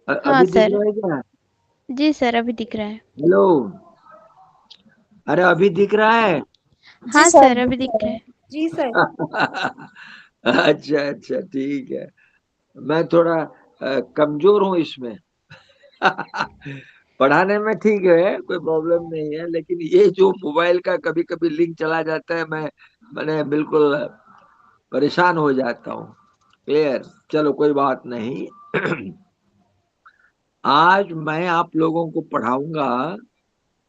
हाँ अभी दिख सर। रहा है क्या? जी सर, अभी दिख रहा है। हेलो। अरे अभी दिख रहा है। जी हाँ सर, सर, अभी दिख दिख रहा रहा है। है। जी सर। अच्छा अच्छा, ठीक है। मैं थोड़ा कमजोर हूँ इसमें। पढ़ाने में ठीक है, कोई प्रॉब्लम नहीं है, लेकिन ये जो मोबाइल का कभी कभी लिंक चला जाता है, मैंने बिल्कुल परेशान हो जाता हूँ। क्लियर। चलो कोई बात नहीं। आज मैं आप लोगों को पढ़ाऊंगा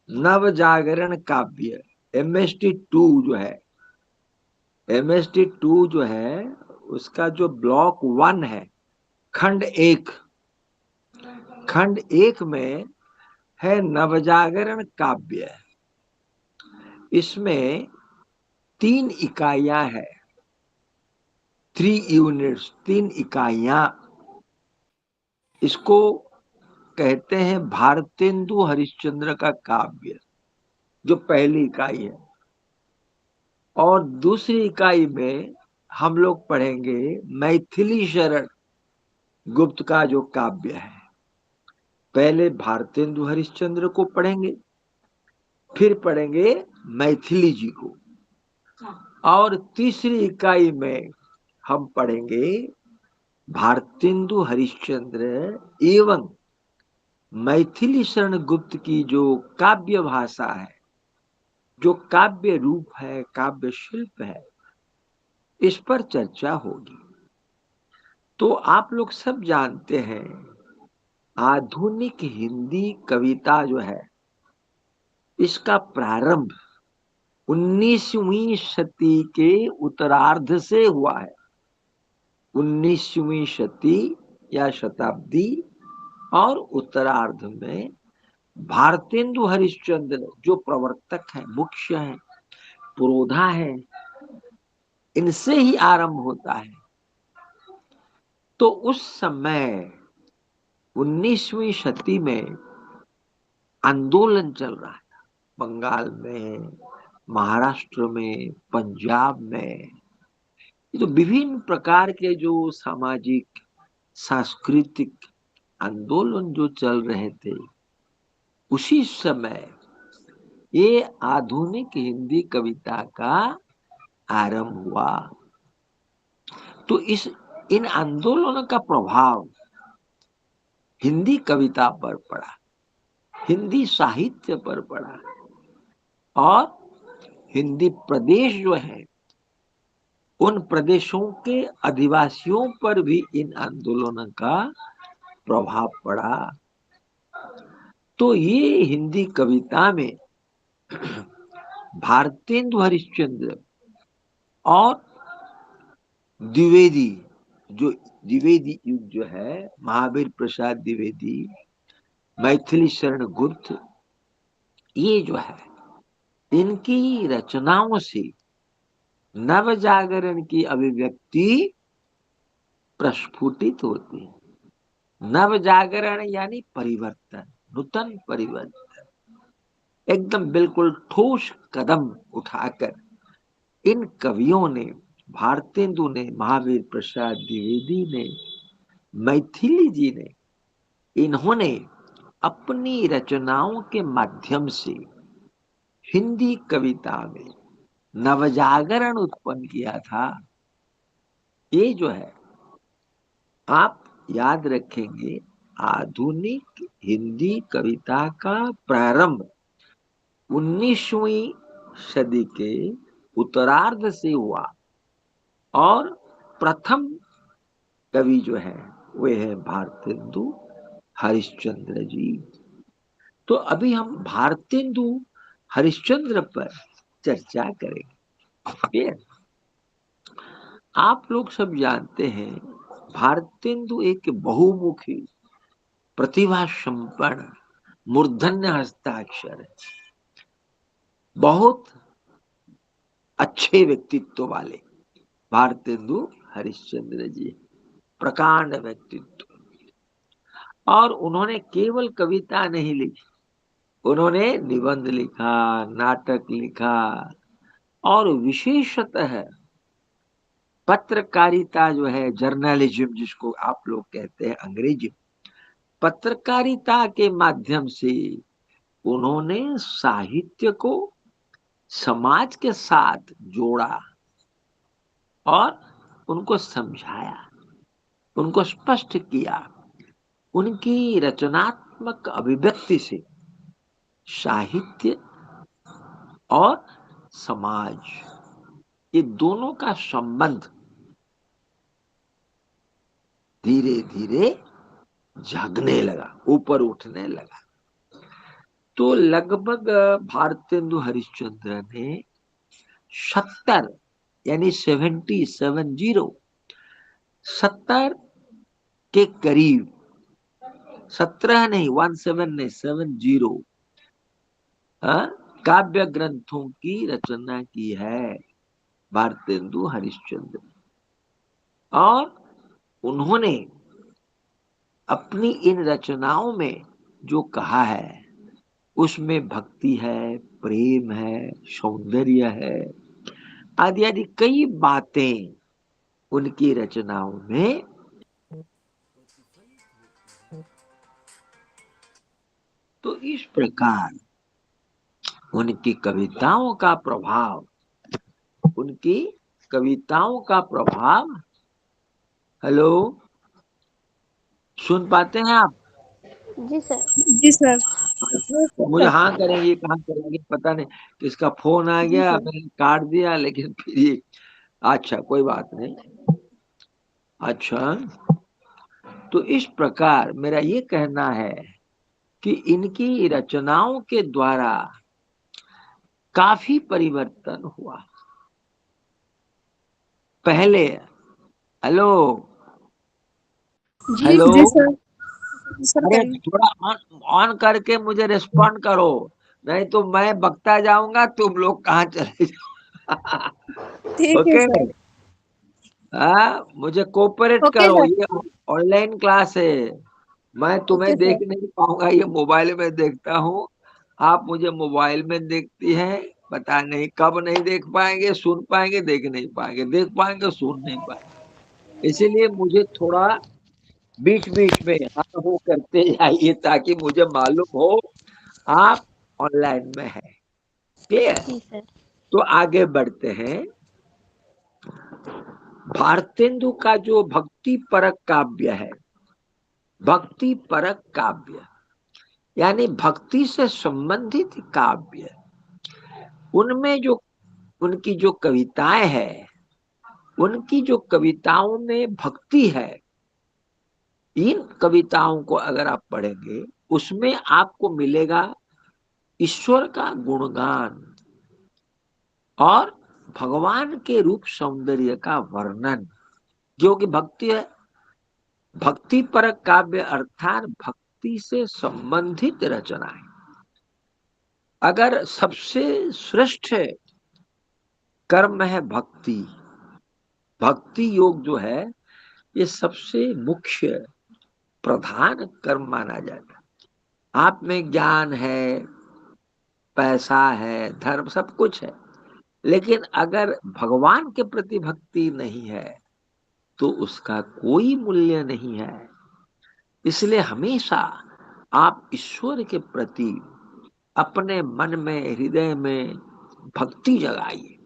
नव जागरण काव्य, MST 2 जो है। MST 2 जो है, उसका जो ब्लॉक 1 है, खंड 1। खंड 1 में है नवजागरण काव्य। इसमें 3 इकाइयां हैं। 3 यूनिट्स, 3 इकाइयां। इसको कहते हैं भारतेंदु हरिश्चंद्र का काव्य, जो पहली इकाई है। और दूसरी इकाई में हम लोग पढ़ेंगे मैथिली शरण गुप्त का जो काव्य है। पहले भारतेंदु हरिश्चंद्र को पढ़ेंगे, फिर पढ़ेंगे मैथिली जी को। और तीसरी इकाई में हम पढ़ेंगे भारतेंदु हरिश्चंद्र एवं मैथिली शरण गुप्त की जो काव्य भाषा है, जो काव्य रूप है, काव्य शिल्प है, इस पर चर्चा होगी। तो आप लोग सब जानते हैं, आधुनिक हिंदी कविता जो है, इसका प्रारंभ 19वीं शती के उत्तरार्ध से हुआ है। 19वीं शती या शताब्दी और उत्तरार्ध में भारतेंदु हरिश्चंद्र जो प्रवर्तक है, मुख्य है, पुरोधा है, इनसे ही आरंभ होता है। तो उस समय 19वीं शती में आंदोलन चल रहा है, बंगाल में, महाराष्ट्र में, पंजाब में। ये तो विभिन्न प्रकार के जो सामाजिक सांस्कृतिक आंदोलन जो चल रहे थे, उसी समय ये आधुनिक हिंदी कविता का आरंभ हुआ। तो इस इन आंदोलनों का प्रभाव हिंदी कविता पर पड़ा, हिंदी साहित्य पर पड़ा। और हिंदी प्रदेश जो है, उन प्रदेशों के अधिवासियों पर भी इन आंदोलनों का प्रभाव पड़ा। तो ये हिंदी कविता में भारतेंदु हरिश्चंद्र और द्विवेदी, जो द्विवेदी युग जो है, महावीर प्रसाद द्विवेदी, मैथिली शरण गुप्त, ये जो है, इनकी रचनाओं से नव जागरण की अभिव्यक्ति प्रस्फुटित होती है। नव जागरण यानी परिवर्तन, नूतन परिवर्तन। एकदम बिल्कुल ठोस कदम उठाकर इन कवियों ने, भारतेंदु ने, महावीर प्रसाद द्विवेदी ने, मैथिली जी ने, इन्होंने अपनी रचनाओं के माध्यम से हिंदी कविता में नवजागरण उत्पन्न किया था। ये जो है, आप याद रखेंगे, आधुनिक हिंदी कविता का प्रारंभ 19वीं सदी के उत्तरार्ध से हुआ। और प्रथम कवि जो है, वे है भारतेंदु हरिश्चंद्र जी। तो अभी हम भारतेंदु हरिश्चंद्र पर चर्चा करेंगे। आप लोग सब जानते हैं, भारतेंदु एक बहुमुखी, प्रतिभा संपन्न, मूर्धन्य हस्ताक्षर है, बहुत अच्छे व्यक्तित्व वाले भारतेंदु हरिश्चंद्र जी, प्रकांड व्यक्तित्व। और उन्होंने केवल कविता नहीं लिखी, उन्होंने निबंध लिखा, नाटक लिखा, और विशेषतः पत्रकारिता जो है, जर्नलिज्म जिसको आप लोग कहते हैं अंग्रेजी, पत्रकारिता के माध्यम से उन्होंने साहित्य को समाज के साथ जोड़ा और उनको समझाया, उनको स्पष्ट किया। उनकी रचनात्मक अभिव्यक्ति से साहित्य और समाज, ये दोनों का संबंध धीरे धीरे जागने लगा, ऊपर उठने लगा। तो लगभग भारतेंदु हरिश्चंद्र ने 70 यानी 70 के करीब, 17 नहीं, 17 नहीं, 70 काव्य ग्रंथों की रचना की है भारतेंदु हरिश्चंद्र। और उन्होंने अपनी इन रचनाओं में जो कहा है उसमें भक्ति है, प्रेम है, सौंदर्य है, आदि आदि कई बातें उनकी रचनाओं में तो इस प्रकार उनकी कविताओं का प्रभाव, उनकी कविताओं का प्रभाव, हेलो, सुन पाते हैं आप? जी सर। जी सर। मुझे हाँ करेंगे, कहाँ करेंगे पता नहीं, किसका फोन आ जी गया, सर। मैंने काट दिया, लेकिन फिर ये अच्छा कोई बात नहीं। अच्छा, तो इस प्रकार मेरा ये कहना है कि इनकी रचनाओं के द्वारा काफी परिवर्तन हुआ। पहले, हेलो, जी हेलो, जी सर। सर अरे करिए। थोड़ा ऑन ऑन करके मुझे रिस्पॉन्ड करो, नहीं तो मैं बकता जाऊंगा, तुम लोग कहाँ चले जाओ। ठीक है ओके, सर। मुझे कोऑपरेट ओके करो, सर। ये ऑनलाइन क्लास है, मैं तुम्हें ओके देख सर। नहीं पाऊंगा, ये मोबाइल में देखता हूँ, आप मुझे मोबाइल में देखती है, पता नहीं कब नहीं देख पाएंगे, सुन पाएंगे, देख नहीं पाएंगे, देख पाएंगे, सुन नहीं पाएंगे। इसीलिए मुझे थोड़ा बीच बीच में हाँ वो करते जाइए ताकि मुझे मालूम हो आप ऑनलाइन में है। क्लियर? जी सर। तो आगे बढ़ते हैं। भारतेंदु का जो भक्ति परक काव्य है, भक्ति परक काव्य यानी भक्ति से संबंधित काव्य, उनमें जो उनकी जो कविताएं हैं, उनकी जो कविताओं में भक्ति है, इन कविताओं को अगर आप पढ़ेंगे उसमें आपको मिलेगा ईश्वर का गुणगान और भगवान के रूप सौंदर्य का वर्णन, जो कि भक्ति है। भक्ति परक काव्य अर्थात भक्ति से संबंधित रचनाएं। अगर सबसे श्रेष्ठ कर्म है भक्ति, भक्ति योग जो है ये सबसे मुख्य प्रधान कर्म माना जाता है। आप में ज्ञान है, पैसा है, धर्म सब कुछ है, लेकिन अगर भगवान के प्रति भक्ति नहीं है तो उसका कोई मूल्य नहीं है। इसलिए हमेशा आप ईश्वर के प्रति अपने मन में, हृदय में भक्ति जगाइए,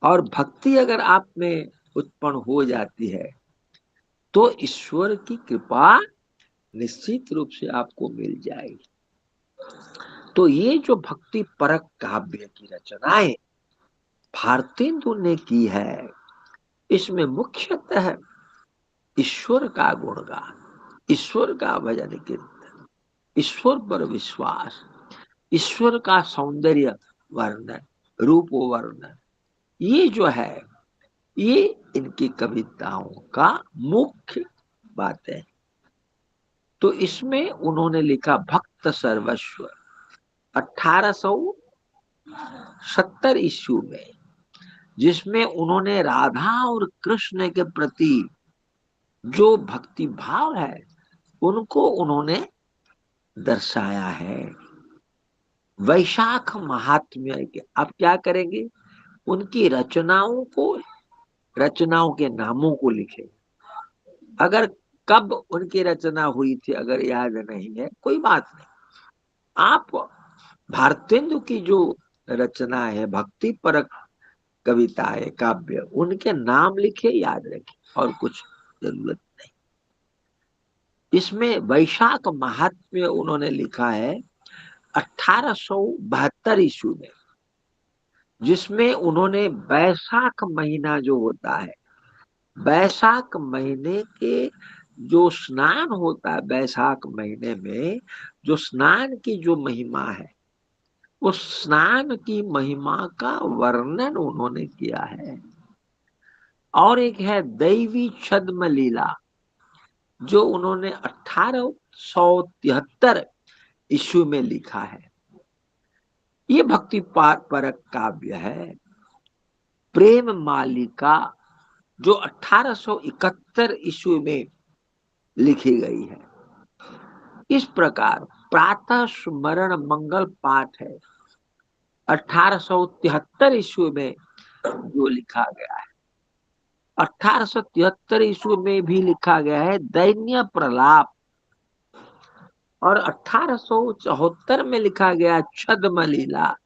और भक्ति अगर आप में उत्पन्न हो जाती है तो ईश्वर की कृपा निश्चित रूप से आपको मिल जाएगी। तो ये जो भक्ति परक काव्य की रचनाएं भारतेंदु ने की है, इसमें मुख्यतः ईश्वर का गुणगान, ईश्वर का भजन कीर्तन, ईश्वर पर विश्वास, ईश्वर का सौंदर्य वर्णन, रूप वर्णन, ये जो है ये इनकी कविताओं का मुख्य बात है। तो इसमें उन्होंने लिखा भक्त सर्वस्व 1870 ईस्वी में, जिसमें उन्होंने राधा और कृष्ण के प्रति जो भक्ति भाव है उनको उन्होंने दर्शाया है। वैशाख महात्म्य के आप क्या करेंगे, उनकी रचनाओं को, रचनाओं के नामों को लिखे। अगर कब उनकी रचना हुई थी अगर याद नहीं है कोई बात नहीं, आप भारतेंदु की जो रचना है भक्ति परक कविता है काव्य, उनके नाम लिखे याद रखे और कुछ जरूरत नहीं। इसमें वैशाख महात्म्य उन्होंने लिखा है 1872 ईस्वी में, जिसमें उन्होंने बैसाख महीना जो होता है, बैसाख महीने के जो स्नान होता है, बैसाख महीने में जो स्नान की जो महिमा है, उस स्नान की महिमा का वर्णन उन्होंने किया है। और एक है दैवी छद्म लीला, जो उन्होंने 1873 ईस्वी में लिखा है। ये भक्ति परक काव्य है। प्रेम मालिका जो 1871 ईस्वी में लिखी गई है। इस प्रकार प्रातः स्मरण मंगल पाठ है 1873 ईस्वी में जो लिखा गया है। 1873 ईस्वी में भी लिखा गया है दैन्य प्रलाप, और 1874 में लिखा गया छद्म लीला।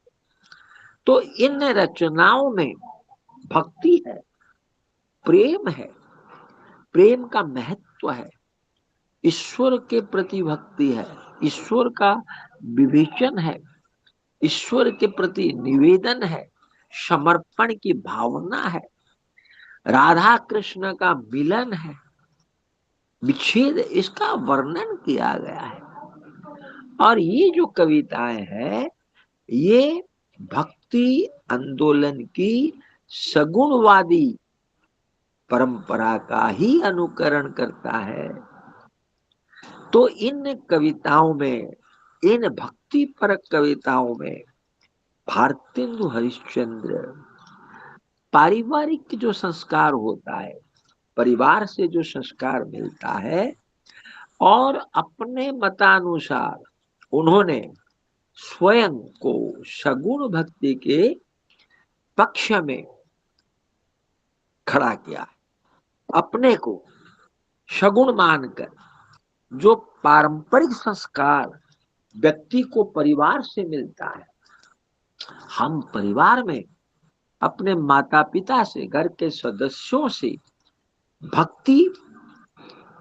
तो इन रचनाओं में भक्ति है, प्रेम है, प्रेम का महत्व है, ईश्वर के प्रति भक्ति है, ईश्वर का विवेचन है, ईश्वर के प्रति निवेदन है, समर्पण की भावना है, राधा कृष्ण का मिलन है, विच्छेद, इसका वर्णन किया गया है। और ये जो कविताएं हैं ये भक्ति आंदोलन की सगुणवादी परंपरा का ही अनुकरण करता है। तो इन कविताओं में, इन भक्ति परक कविताओं में भारतेंदु हरिश्चंद्र पारिवारिक जो संस्कार होता है, परिवार से जो संस्कार मिलता है, और अपने मतानुसार उन्होंने स्वयं को सगुण भक्ति के पक्ष में खड़ा किया। अपने को सगुण मानकर जो पारंपरिक संस्कार व्यक्ति को परिवार से मिलता है, हम परिवार में अपने माता पिता से, घर के सदस्यों से भक्ति,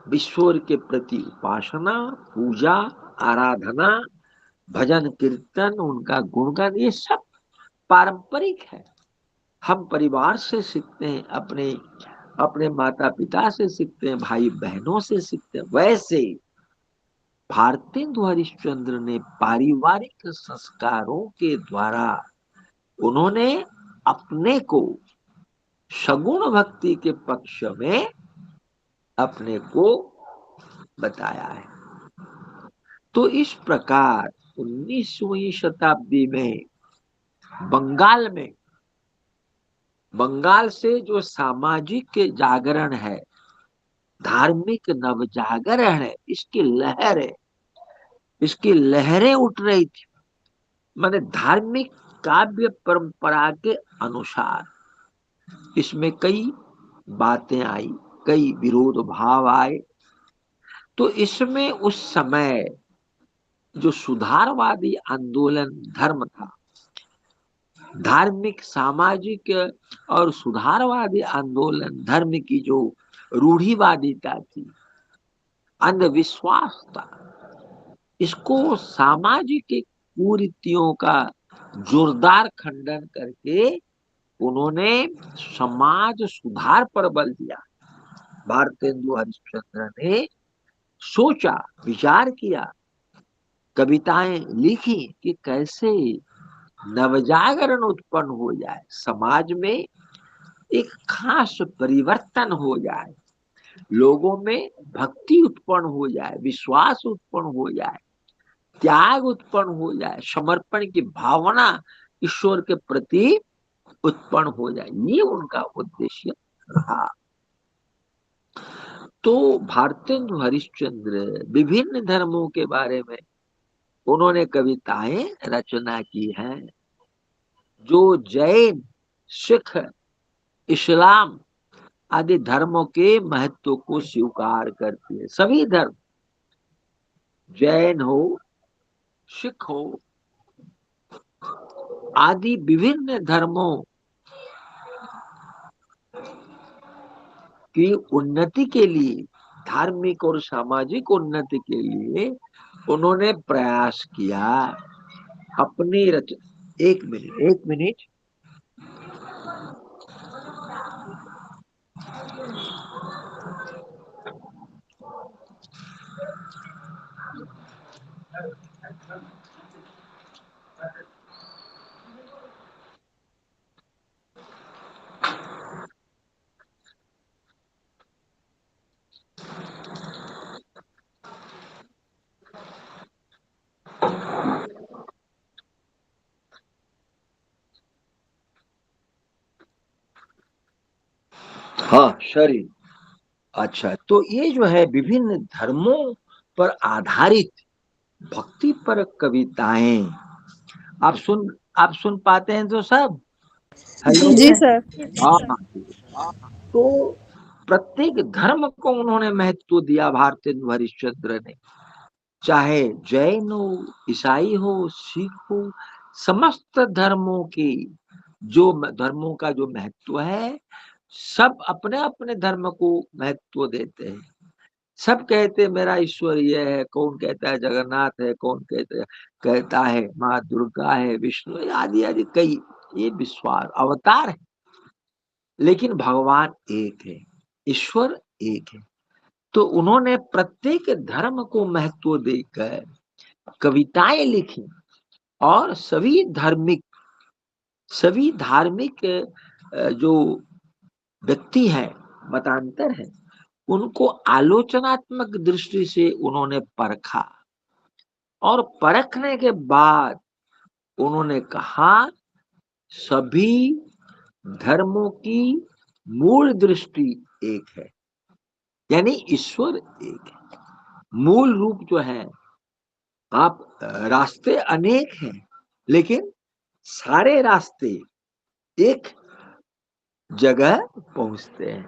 ईश्वर के प्रति उपासना, पूजा, आराधना, भजन कीर्तन, उनका गुणगान, ये सब पारंपरिक है। हम परिवार से सीखते हैं, अपने माता पिता से सीखते हैं, भाई बहनों से सीखते हैं। वैसे भारतेंदु हरिश्चंद्र ने पारिवारिक संस्कारों के द्वारा उन्होंने अपने को सगुण भक्ति के पक्ष में अपने को बताया है। तो इस प्रकार 19वीं शताब्दी में बंगाल से जो सामाजिक जागरण है, धार्मिक नवजागरण है, इसकी लहरें उठ रही थी। माने धार्मिक काव्य परंपरा के अनुसार इसमें कई बातें आई, कई विरोध भाव आए। तो इसमें उस समय जो सुधारवादी आंदोलन धर्म था, धार्मिक, सामाजिक और सुधारवादी आंदोलन धर्म की जो रूढ़िवादिता थी, अंधविश्वास था, इसको सामाजिक कुरीतियों का जोरदार खंडन करके उन्होंने समाज सुधार पर बल दिया। भारतेंदु हरिश्चंद्र ने सोचा, विचार किया, कविताएं लिखी कि कैसे नवजागरण उत्पन्न हो जाए, समाज में एक खास परिवर्तन हो जाए, लोगों में भक्ति उत्पन्न हो जाए, विश्वास उत्पन्न हो जाए, त्याग उत्पन्न हो जाए, समर्पण की भावना ईश्वर के प्रति उत्पन्न हो जाए। ये उनका उद्देश्य रहा। तो भारतेंदु हरिश्चंद्र विभिन्न धर्मों के बारे में उन्होंने कविताएं रचना की हैं, जो जैन, सिख, इस्लाम आदि धर्मों के महत्व को स्वीकार करती है। सभी धर्म, जैन हो, सिख हो, आदि विभिन्न धर्मों की उन्नति के लिए, धार्मिक और सामाजिक उन्नति के लिए उन्होंने प्रयास किया। अपनी एक मिनट हाँ शरीर। अच्छा, तो ये जो है विभिन्न धर्मों पर आधारित भक्ति पर कविताएं आप सुन पाते हैं तो सब? हेलो। जी सर। हाँ, तो प्रत्येक धर्म को उन्होंने महत्व दिया भारतेंदु हरिश्चंद्र ने। चाहे जैन हो, ईसाई हो, सिख हो, समस्त धर्मों का जो महत्व है, सब अपने अपने धर्म को महत्व देते हैं। सब कहते हैं मेरा ईश्वर ये है, कौन कहता है जगन्नाथ है, कौन कहता है माँ दुर्गा है, विष्णु आदि आदि कई, ये विश्वास अवतार है, लेकिन भगवान एक है, ईश्वर एक है। तो उन्होंने प्रत्येक धर्म को महत्व देकर कविताएं लिखी और सभी धार्मिक जो व्यक्ति हैं, मतांतर है, उनको आलोचनात्मक दृष्टि से उन्होंने परखा और परखने के बाद उन्होंने कहा सभी धर्मों की मूल दृष्टि एक है, यानी ईश्वर एक है। मूल रूप जो है, आप रास्ते अनेक हैं, लेकिन सारे रास्ते एक जगह पहुंचते हैं,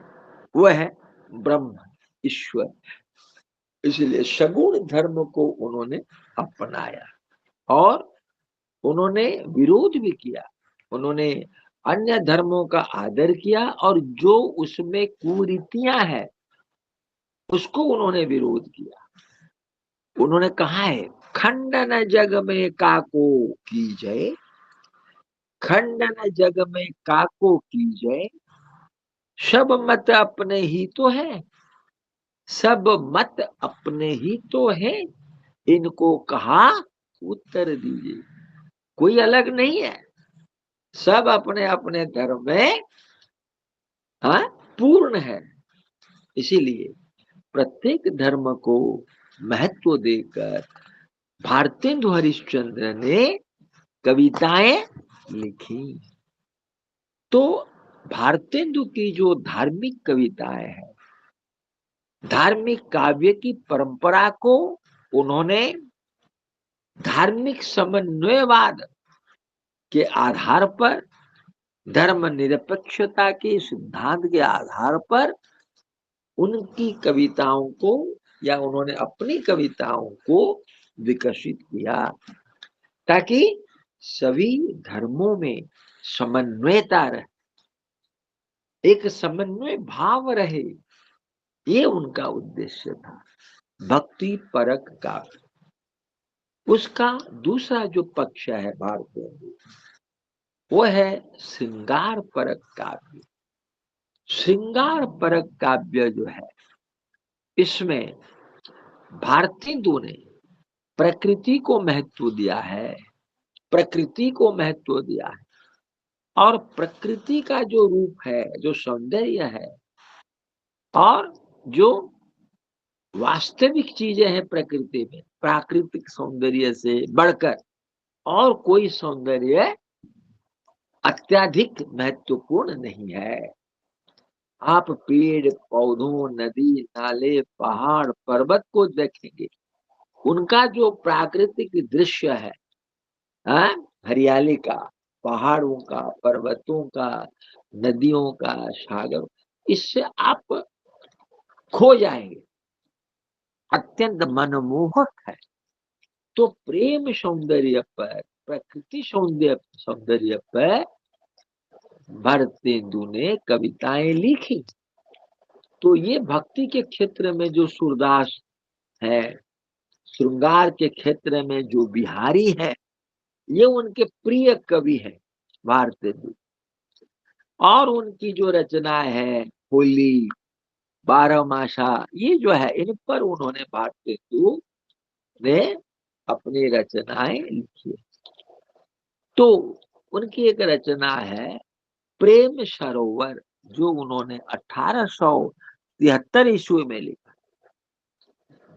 वह है ब्रह्म, ईश्वर। इसलिए सगुण धर्म को उन्होंने अपनाया और उन्होंने विरोध भी किया। उन्होंने अन्य धर्मों का आदर किया और जो उसमें कुरीतियां हैं उसको उन्होंने विरोध किया। उन्होंने कहा है खंडन जग में काको कीजय, खंडन जग में काको कीजय, सब मत अपने ही तो है, सब मत अपने ही तो है, इनको कहा उत्तर दीजिए। कोई अलग नहीं है, सब अपने अपने धर्म में पूर्ण है। इसीलिए प्रत्येक धर्म को महत्व देकर भारतेंदु हरिश्चंद्र ने कविताएं लिखी। तो भारतेंदु की जो धार्मिक कविताएं हैं, धार्मिक काव्य की परंपरा को उन्होंने धार्मिक समन्वयवाद के आधार पर, धर्मनिरपेक्षता के सिद्धांत के आधार पर उनकी कविताओं को या उन्होंने अपनी कविताओं को विकसित किया, ताकि सभी धर्मों में समन्वयता रहे, एक समन्वय भाव रहे। ये उनका उद्देश्य था। भक्ति परक काव्य, उसका दूसरा जो पक्ष है भारतीय, वो है श्रृंगार परक काव्य। श्रृंगार परक काव्य जो है, इसमें भारतेंदु ने प्रकृति को महत्व दिया है, प्रकृति को महत्व दिया है और प्रकृति का जो रूप है, जो सौंदर्य है और जो वास्तविक चीजें हैं प्रकृति में, प्राकृतिक सौंदर्य से बढ़कर और कोई सौंदर्य अत्यधिक महत्वपूर्ण नहीं है। आप पेड़ पौधों, नदी नाले, पहाड़ पर्वत को देखेंगे, उनका जो प्राकृतिक दृश्य है, हरियाली का, पहाड़ों का, पर्वतों का, नदियों का, सागर, इससे आप खो जाएंगे, अत्यंत मनमोहक है। तो प्रेम सौंदर्य पर, प्रकृति सौंदर्य पर भारतेंदु ने कविताएं लिखी। तो ये भक्ति के क्षेत्र में जो सूरदास है, श्रृंगार के क्षेत्र में जो बिहारी है, ये उनके प्रिय कवि है भारतेंदु। और उनकी जो रचना है होली, बारहमासा, ये जो है इन पर उन्होंने भारतेंदु ने अपनी रचनाएं लिखी। तो उनकी एक रचना है प्रेम सरोवर, जो उन्होंने 1873 ईस्वी में लिखा।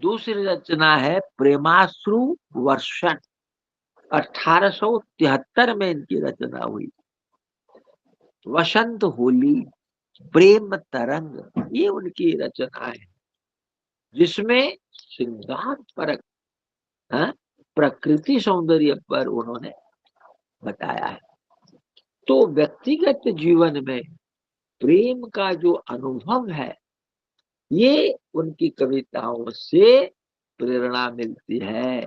दूसरी रचना है प्रेमाश्रु वर्षण, 1873 में इनकी रचना हुई। वसंत होली, प्रेम तरंग, ये उनकी रचना है जिसमें श्रृंगार पर, प्रकृति सौंदर्य पर उन्होंने बताया है। तो व्यक्तिगत जीवन में प्रेम का जो अनुभव है, ये उनकी कविताओं से प्रेरणा मिलती है।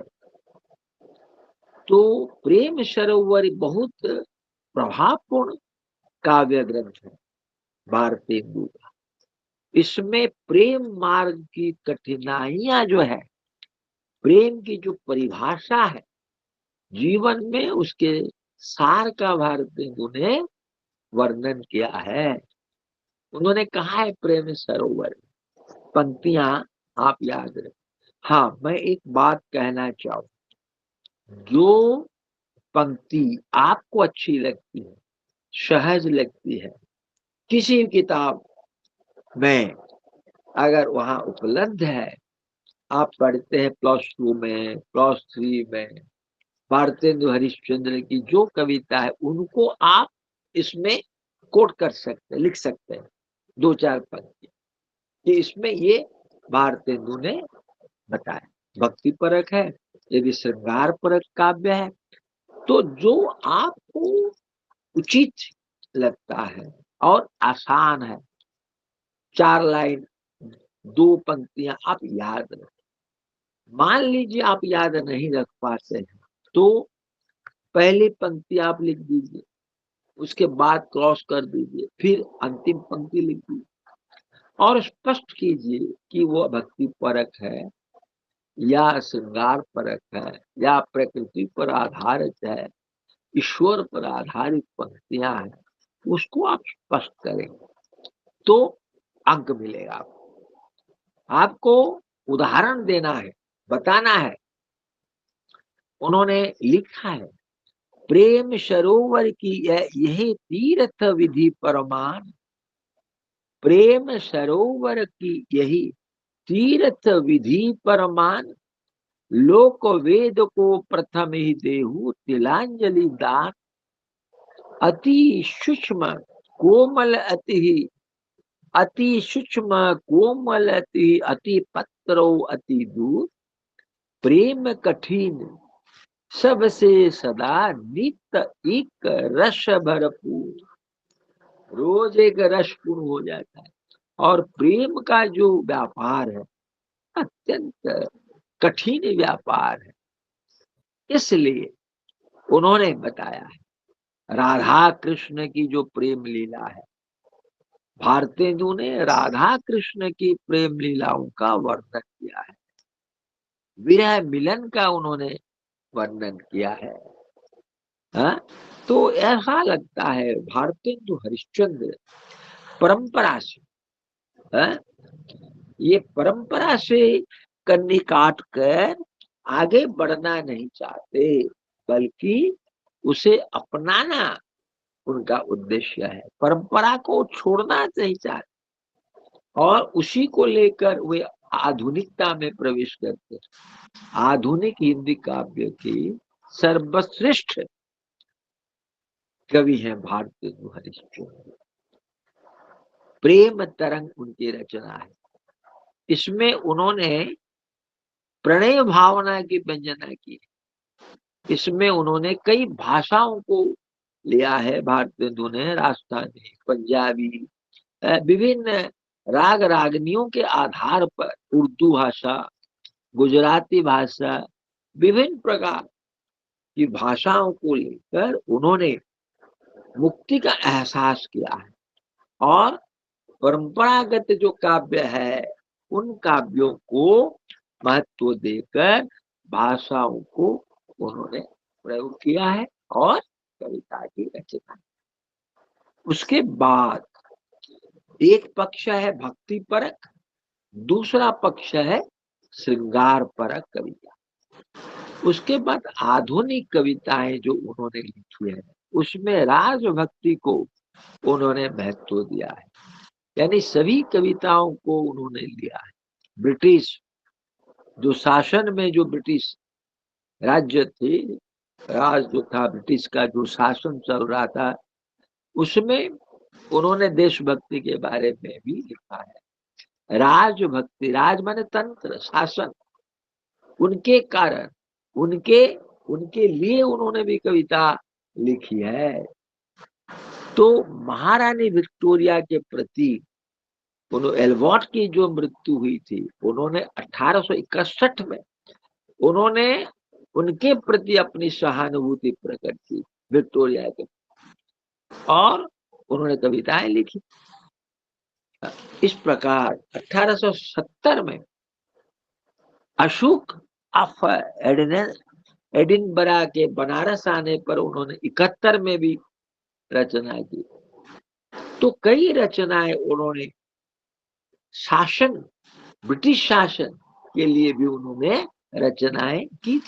तो प्रेम सरोवर बहुत प्रभावपूर्ण काव्य ग्रंथ है भारतेंदु का। इसमें प्रेम मार्ग की कठिनाइयां जो है, प्रेम की जो परिभाषा है जीवन में, उसके सार का भारतेंदु ने वर्णन किया है। उन्होंने कहा है प्रेम सरोवर, पंक्तियां आप याद रखें। हाँ, मैं एक बात कहना चाहूँ, जो पंक्ति आपको अच्छी लगती है, सहज लगती है, किसी किताब में अगर वहां उपलब्ध है, आप पढ़ते हैं +2 में, +3 में, भारतेंदु हरिश्चंद्र की जो कविता है उनको आप इसमें कोट कर सकते हैं, लिख सकते हैं 2-4 पंक्ति कि इसमें ये भारतेंदु ने बताया। भक्ति परक है, ये भी श्रृंगार परक काव्य है। तो जो आपको उचित लगता है और आसान है, 4 लाइन 2 पंक्तियां आप याद रखें। मान लीजिए आप याद नहीं रख पाते हैं, तो पहली पंक्ति आप लिख दीजिए, उसके बाद क्रॉस कर दीजिए, फिर अंतिम पंक्ति लिख दीजिए और स्पष्ट कीजिए कि वो भक्ति परक है या श्रृंगार परक है या प्रकृति पर आधारित है, ईश्वर पर आधारित पंक्तियां हैं, उसको आप स्पष्ट करेंगे तो अंक मिलेगा। आपको उदाहरण देना है, बताना है। उन्होंने लिखा है प्रेम सरोवर की यही तीर्थ विधि परमान, प्रेम सरोवर की यही तीर्थ विधि परमान, लोक वेद को प्रथम ही देहु तिलांजलि दान, अति सूक्ष्म कोमल अति सूक्ष्म कोमल अति पत्रो अति दूर, प्रेम कठिन सबसे सदा नित्य एक रस भरपूर। रोज एक रस पूर्ण हो जाता है। और प्रेम का जो व्यापार है अत्यंत कठिन व्यापार है। इसलिए उन्होंने बताया है राधा कृष्ण की जो प्रेम लीला है, भारतेंदु ने राधा कृष्ण की प्रेम लीलाओं का वर्णन किया है, विरह मिलन का उन्होंने वर्णन किया है। हा? तो ऐसा लगता है भारतेंदु हरिश्चंद्र परंपरा से, हा? ये परंपरा से कन्नी काट कर आगे बढ़ना नहीं चाहते, बल्कि उसे अपनाना उनका उद्देश्य है। परंपरा को छोड़ना नहीं चाहते और उसी को लेकर वे आधुनिकता में प्रवेश करते। आधुनिक हिंदी काव्य की सर्वश्रेष्ठ कवि हैं भारतेंदु हरिश्चंद्र। प्रेम तरंग उनकी रचना है। इसमें उन्होंने प्रणय भावना की व्यंजना की। इसमें उन्होंने कई भाषाओं को लिया है भारतेंदु ने, राजस्थानी, पंजाबी, विभिन्न राग रागनियों के आधार पर उर्दू भाषा, गुजराती भाषा, विभिन्न प्रकार की भाषाओं को लेकर उन्होंने मुक्ति का एहसास किया है। और परंपरागत जो काव्य है उन काव्यों को महत्व देकर भाषाओं को उन्होंने प्रयोग किया है और कविता की रचना। उसके बाद एक पक्ष है भक्ति परक, दूसरा पक्ष है श्रृंगार परक कविता। उसके बाद आधुनिक कविताएं जो उन्होंने लिखी है उसमें राजभक्ति को उन्होंने महत्व दिया है, यानी सभी कविताओं को उन्होंने लिया है। ब्रिटिश जो शासन में जो ब्रिटिश राज्य थे, राज जो था ब्रिटिश का जो शासन चल रहा था, उसमें उन्होंने देशभक्ति के बारे में भी लिखा है। राजभक्ति, राज माने तंत्र शासन, उनके कारण उनके लिए उन्होंने भी कविता लिखी है। तो महारानी विक्टोरिया के प्रति एल्बर्ट की जो मृत्यु हुई थी, उन्होंने 1861 में उन्होंने उनके प्रति अपनी सहानुभूति प्रकट की विक्टोरिया के, और उन्होंने कविताएं लिखी। इस प्रकार 1870 में अशोक ऑफ एडिनबरा के बनारस आने पर उन्होंने 71 में भी रचना की। तो कई रचनाएं उन्होंने शासन, ब्रिटिश शासन के लिए भी उन्होंने रचनाएं की थी।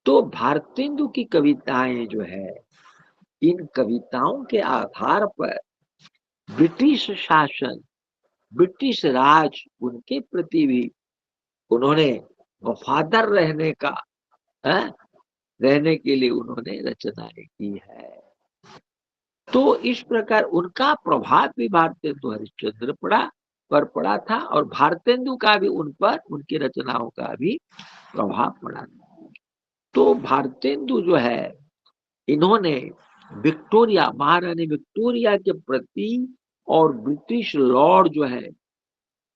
तो भारतेंदु की कविताएं जो है, इन कविताओं के आधार पर ब्रिटिश शासन, ब्रिटिश राज, उनके प्रति भी उन्होंने वफादार रहने के लिए उन्होंने रचनाएं की है। तो इस प्रकार उनका प्रभाव भी भारतेंदु हरिश्चंद्र पर पड़ा था, और भारतेंदु का भी उन पर, उनकी रचनाओं का भी प्रभाव पड़ा। तो भारतेंदु जो है, इन्होंने विक्टोरिया, महारानी विक्टोरिया के प्रति और ब्रिटिश लॉर्ड जो है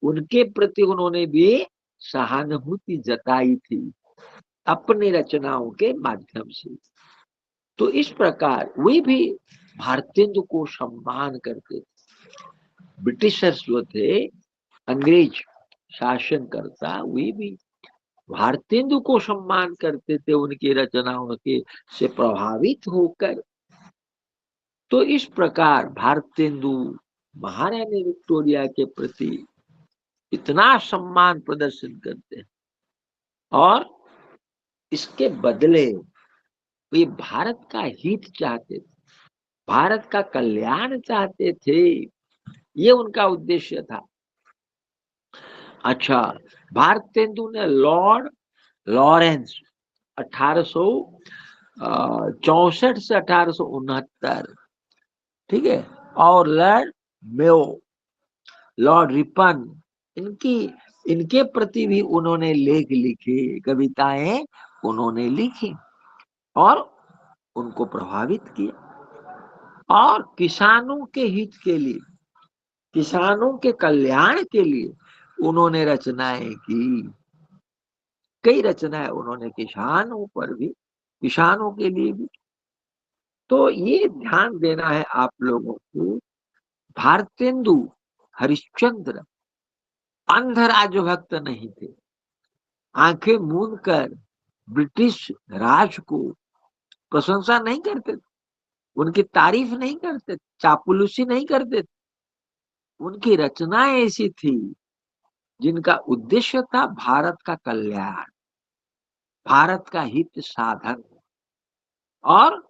उनके प्रति उन्होंने भी सहानुभूति जताई थी अपनी रचनाओं के माध्यम से। तो इस प्रकार वे भी भारतेंदु को सम्मान करते थे। ब्रिटिशर्स जो थे, अंग्रेज शासनकर्ता, वे भी भारतेंदु को सम्मान करते थे उनकी रचनाओं के से प्रभावित होकर। तो इस प्रकार भारतेंदु महारानी विक्टोरिया के प्रति इतना सम्मान प्रदर्शन करते हैं, और इसके बदले वे भारत का हित चाहते थे, भारत का कल्याण चाहते थे, ये उनका उद्देश्य था। अच्छा, भारतेंदु ने लॉर्ड लॉरेंस 1864 से 1869, ठीक है, और लॉर्ड मेयो, लॉर्ड रिपन, इनके प्रति भी उन्होंने लेख लिखे, कविताएं उन्होंने लिखी और उनको प्रभावित किया। और किसानों के हित के लिए, किसानों के कल्याण के लिए उन्होंने रचनाएं की। कई रचनाएं उन्होंने किसानों पर भी, किसानों के लिए भी। तो ये ध्यान देना है आप लोगों को, भारतेंदु हरिश्चंद्र अंध राजभक्त नहीं थे। आंखें मूंद कर ब्रिटिश राज को प्रशंसा नहीं करते थे, उनकी तारीफ नहीं करते, चापलूसी नहीं करते। उनकी रचनाएं ऐसी थी जिनका उद्देश्य था भारत का कल्याण, भारत का हित साधन, और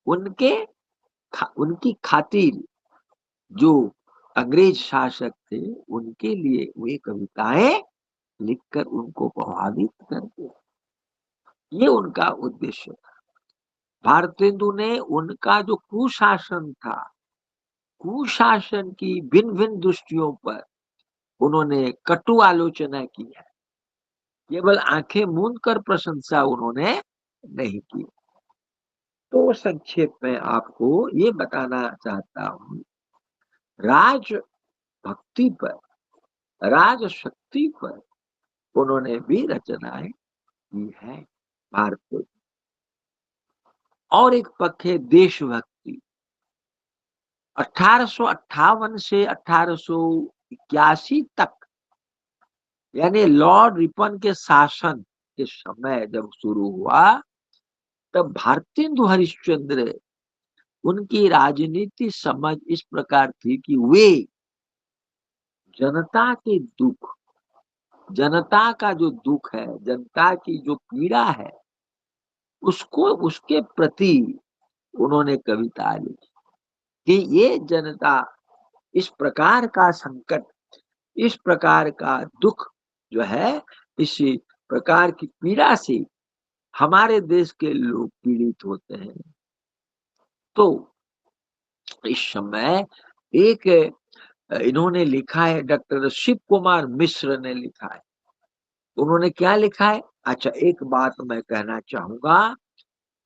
उनकी खातिर जो अंग्रेज शासक थे उनके लिए वे कविताएं लिखकर उनको प्रभावित करते, ये उनका उद्देश्य था। भारतेंदु ने उनका जो कुशासन था, कुशासन की भिन्न भिन्न दृष्टियों पर उन्होंने कटु आलोचना की है, केवल आंखें मूंद कर प्रशंसा उन्होंने नहीं की। तो संक्षेप में आपको ये बताना चाहता हूं राज भक्ति पर, राज शक्ति पर उन्होंने भी रचनाएं की है भारत को। और एक पक्ष है देशभक्ति। 1858 से 1881 तक, यानी लॉर्ड रिपन के शासन के समय जब शुरू हुआ, तब भारतेंदु हरिश्चंद्र, उनकी राजनीति समझ इस प्रकार थी कि वे जनता के दुख, जनता का जो दुख है, जनता की जो पीड़ा है, उसको, उसके प्रति उन्होंने कविता लिखी कि ये जनता इस प्रकार का संकट, इस प्रकार का दुख जो है, इस प्रकार की पीड़ा से हमारे देश के लोग पीड़ित होते हैं। तो इस समय एक इन्होंने लिखा है, डॉक्टर शिव कुमार मिश्र ने लिखा है। उन्होंने क्या लिखा है? अच्छा, एक बात मैं कहना चाहूंगा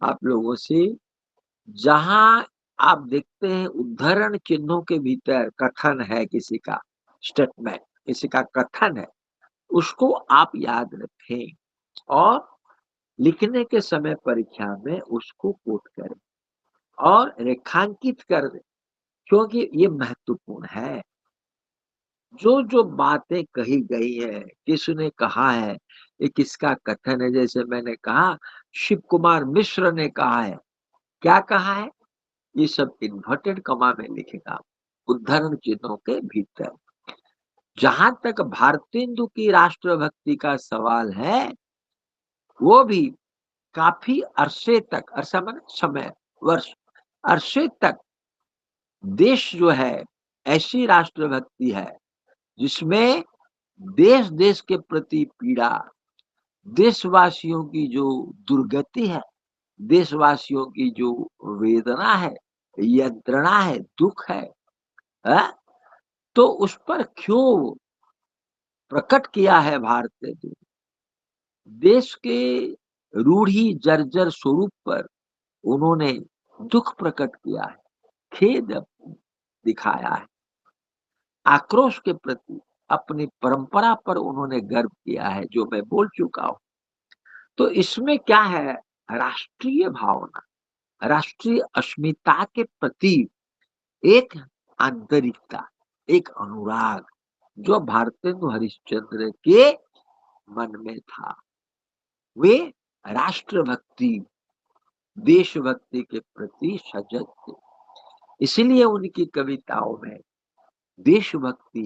आप लोगों से। जहां आप देखते हैं उद्धरण चिन्हों के भीतर कथन है, किसी का स्टेटमेंट, किसी का कथन है, उसको आप याद रखें और लिखने के समय परीक्षा में उसको कोट करें और रेखांकित कर दें, क्योंकि ये महत्वपूर्ण है। जो जो बातें कही गई है, किसने कहा है, ये किसका कथन है। जैसे मैंने कहा, शिव कुमार मिश्र ने कहा है। क्या कहा है? ये सब इन्वर्टेड कमा में लिखेगा, उद्धरण चिन्हों के भीतर। जहां तक भारतेंदु की राष्ट्रभक्ति का सवाल है, वो भी काफी अरसे तक, अरसा माने समय, वर्ष, अरसे तक देश जो है, ऐसी राष्ट्रभक्ति है जिसमें देश देश के प्रति पीड़ा, देशवासियों की जो दुर्गति है, देशवासियों की जो वेदना है, यंत्रणा है, दुख है? तो उस पर क्यों प्रकट किया है भारतेंदु? देश के रूढ़ी जर्जर स्वरूप पर उन्होंने दुख प्रकट किया है, खेद दिखाया है, आक्रोश के प्रति अपनी परंपरा पर उन्होंने गर्व किया है, जो मैं बोल चुका हूं। तो इसमें क्या है? राष्ट्रीय भावना, राष्ट्रीय अस्मिता के प्रति एक आंतरिकता, एक अनुराग, जो भारतेंदु हरिश्चंद्र के मन में था। वे राष्ट्रभक्ति, देशभक्ति के प्रति सजग थे। इसलिए उनकी कविताओं में देशभक्ति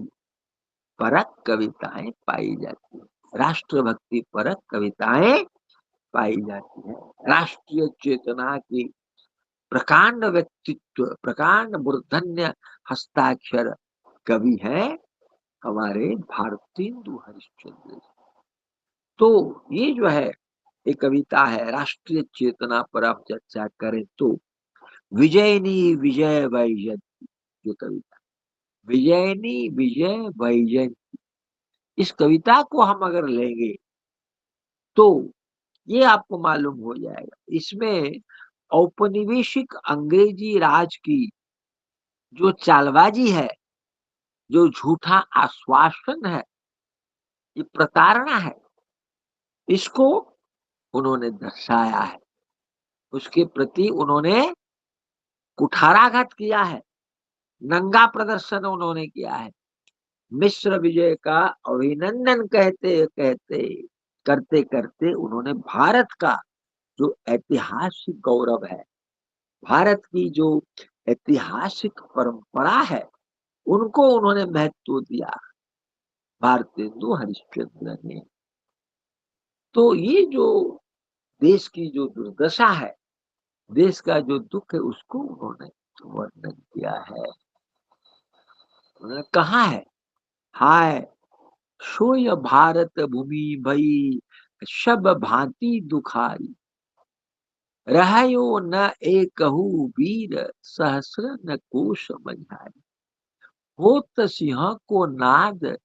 परक कविताएं पाई जाती है, राष्ट्रभक्ति परक कविताएं पाई जाती है। राष्ट्रीय चेतना की प्रकांड व्यक्तित्व, प्रकांड मूर्धन्य हस्ताक्षर कवि है हमारे भारतेंदु हरिश्चंद्र। तो ये जो है, एक कविता है, राष्ट्रीय चेतना पर आप चर्चा करें तो विजयनी विजय वैजयंती, जो कविता, विजयनी विजय वैजयंती, इस कविता को हम अगर लेंगे तो ये आपको मालूम हो जाएगा, इसमें औपनिवेशिक अंग्रेजी राज की जो चालबाजी है, जो झूठा आश्वासन है, ये प्रताड़ना है, इसको उन्होंने दर्शाया है, उसके प्रति उन्होंने कुठाराघात किया है, नंगा प्रदर्शन उन्होंने किया है। मिश्र विजय का अभिनंदन कहते कहते, करते करते उन्होंने भारत का जो ऐतिहासिक गौरव है, भारत की जो ऐतिहासिक परंपरा है, उनको उन्होंने महत्व दिया, भारतेंदु हरिश्चंद्र ने। तो ये जो देश की जो दुर्दशा है, देश का जो दुख है, उसको उन्होंने वर्णन किया है। उन्होंने कहा है, हाय सोय भारत भूमि भई सब भांति दुखारी, रहयो न एकहु वीर सहस्र न कोश मझारी, होत सिंह को नाद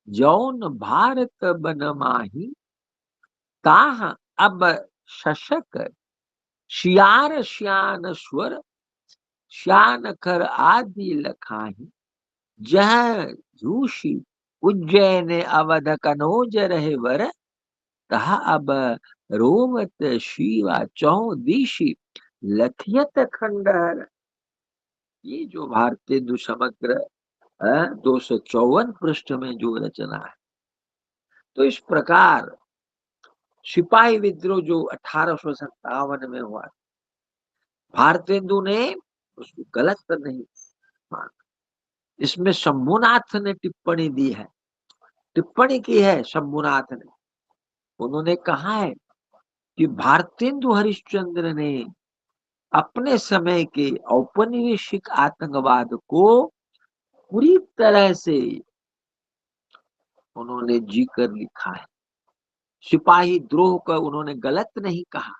जौन भारत बन माही, ताह अब शशक शियार श्यान स्वर, श्यान कर आदि लखाही, जहाँ ऋषि उज्जैन अवध कनौज रहे वर, तहा अब रोमत शिवा चौ दिशि लखियत खंडहर। ये जो भारतेंदु समग्र 254 पृष्ठ में जो रचना है, तो इस प्रकार सिपाही विद्रोह जो 1857 में हुआ, भारतेंदु ने उसको गलत तो नहीं माना। इसमें शंभुनाथ ने टिप्पणी दी है, टिप्पणी की है शंभुनाथ ने। उन्होंने कहा है कि भारतेंदु हरिश्चंद्र ने अपने समय के औपनिवेशिक आतंकवाद को पूरी तरह से उन्होंने जी कर लिखा है। सिपाही द्रोह को उन्होंने गलत नहीं कहा,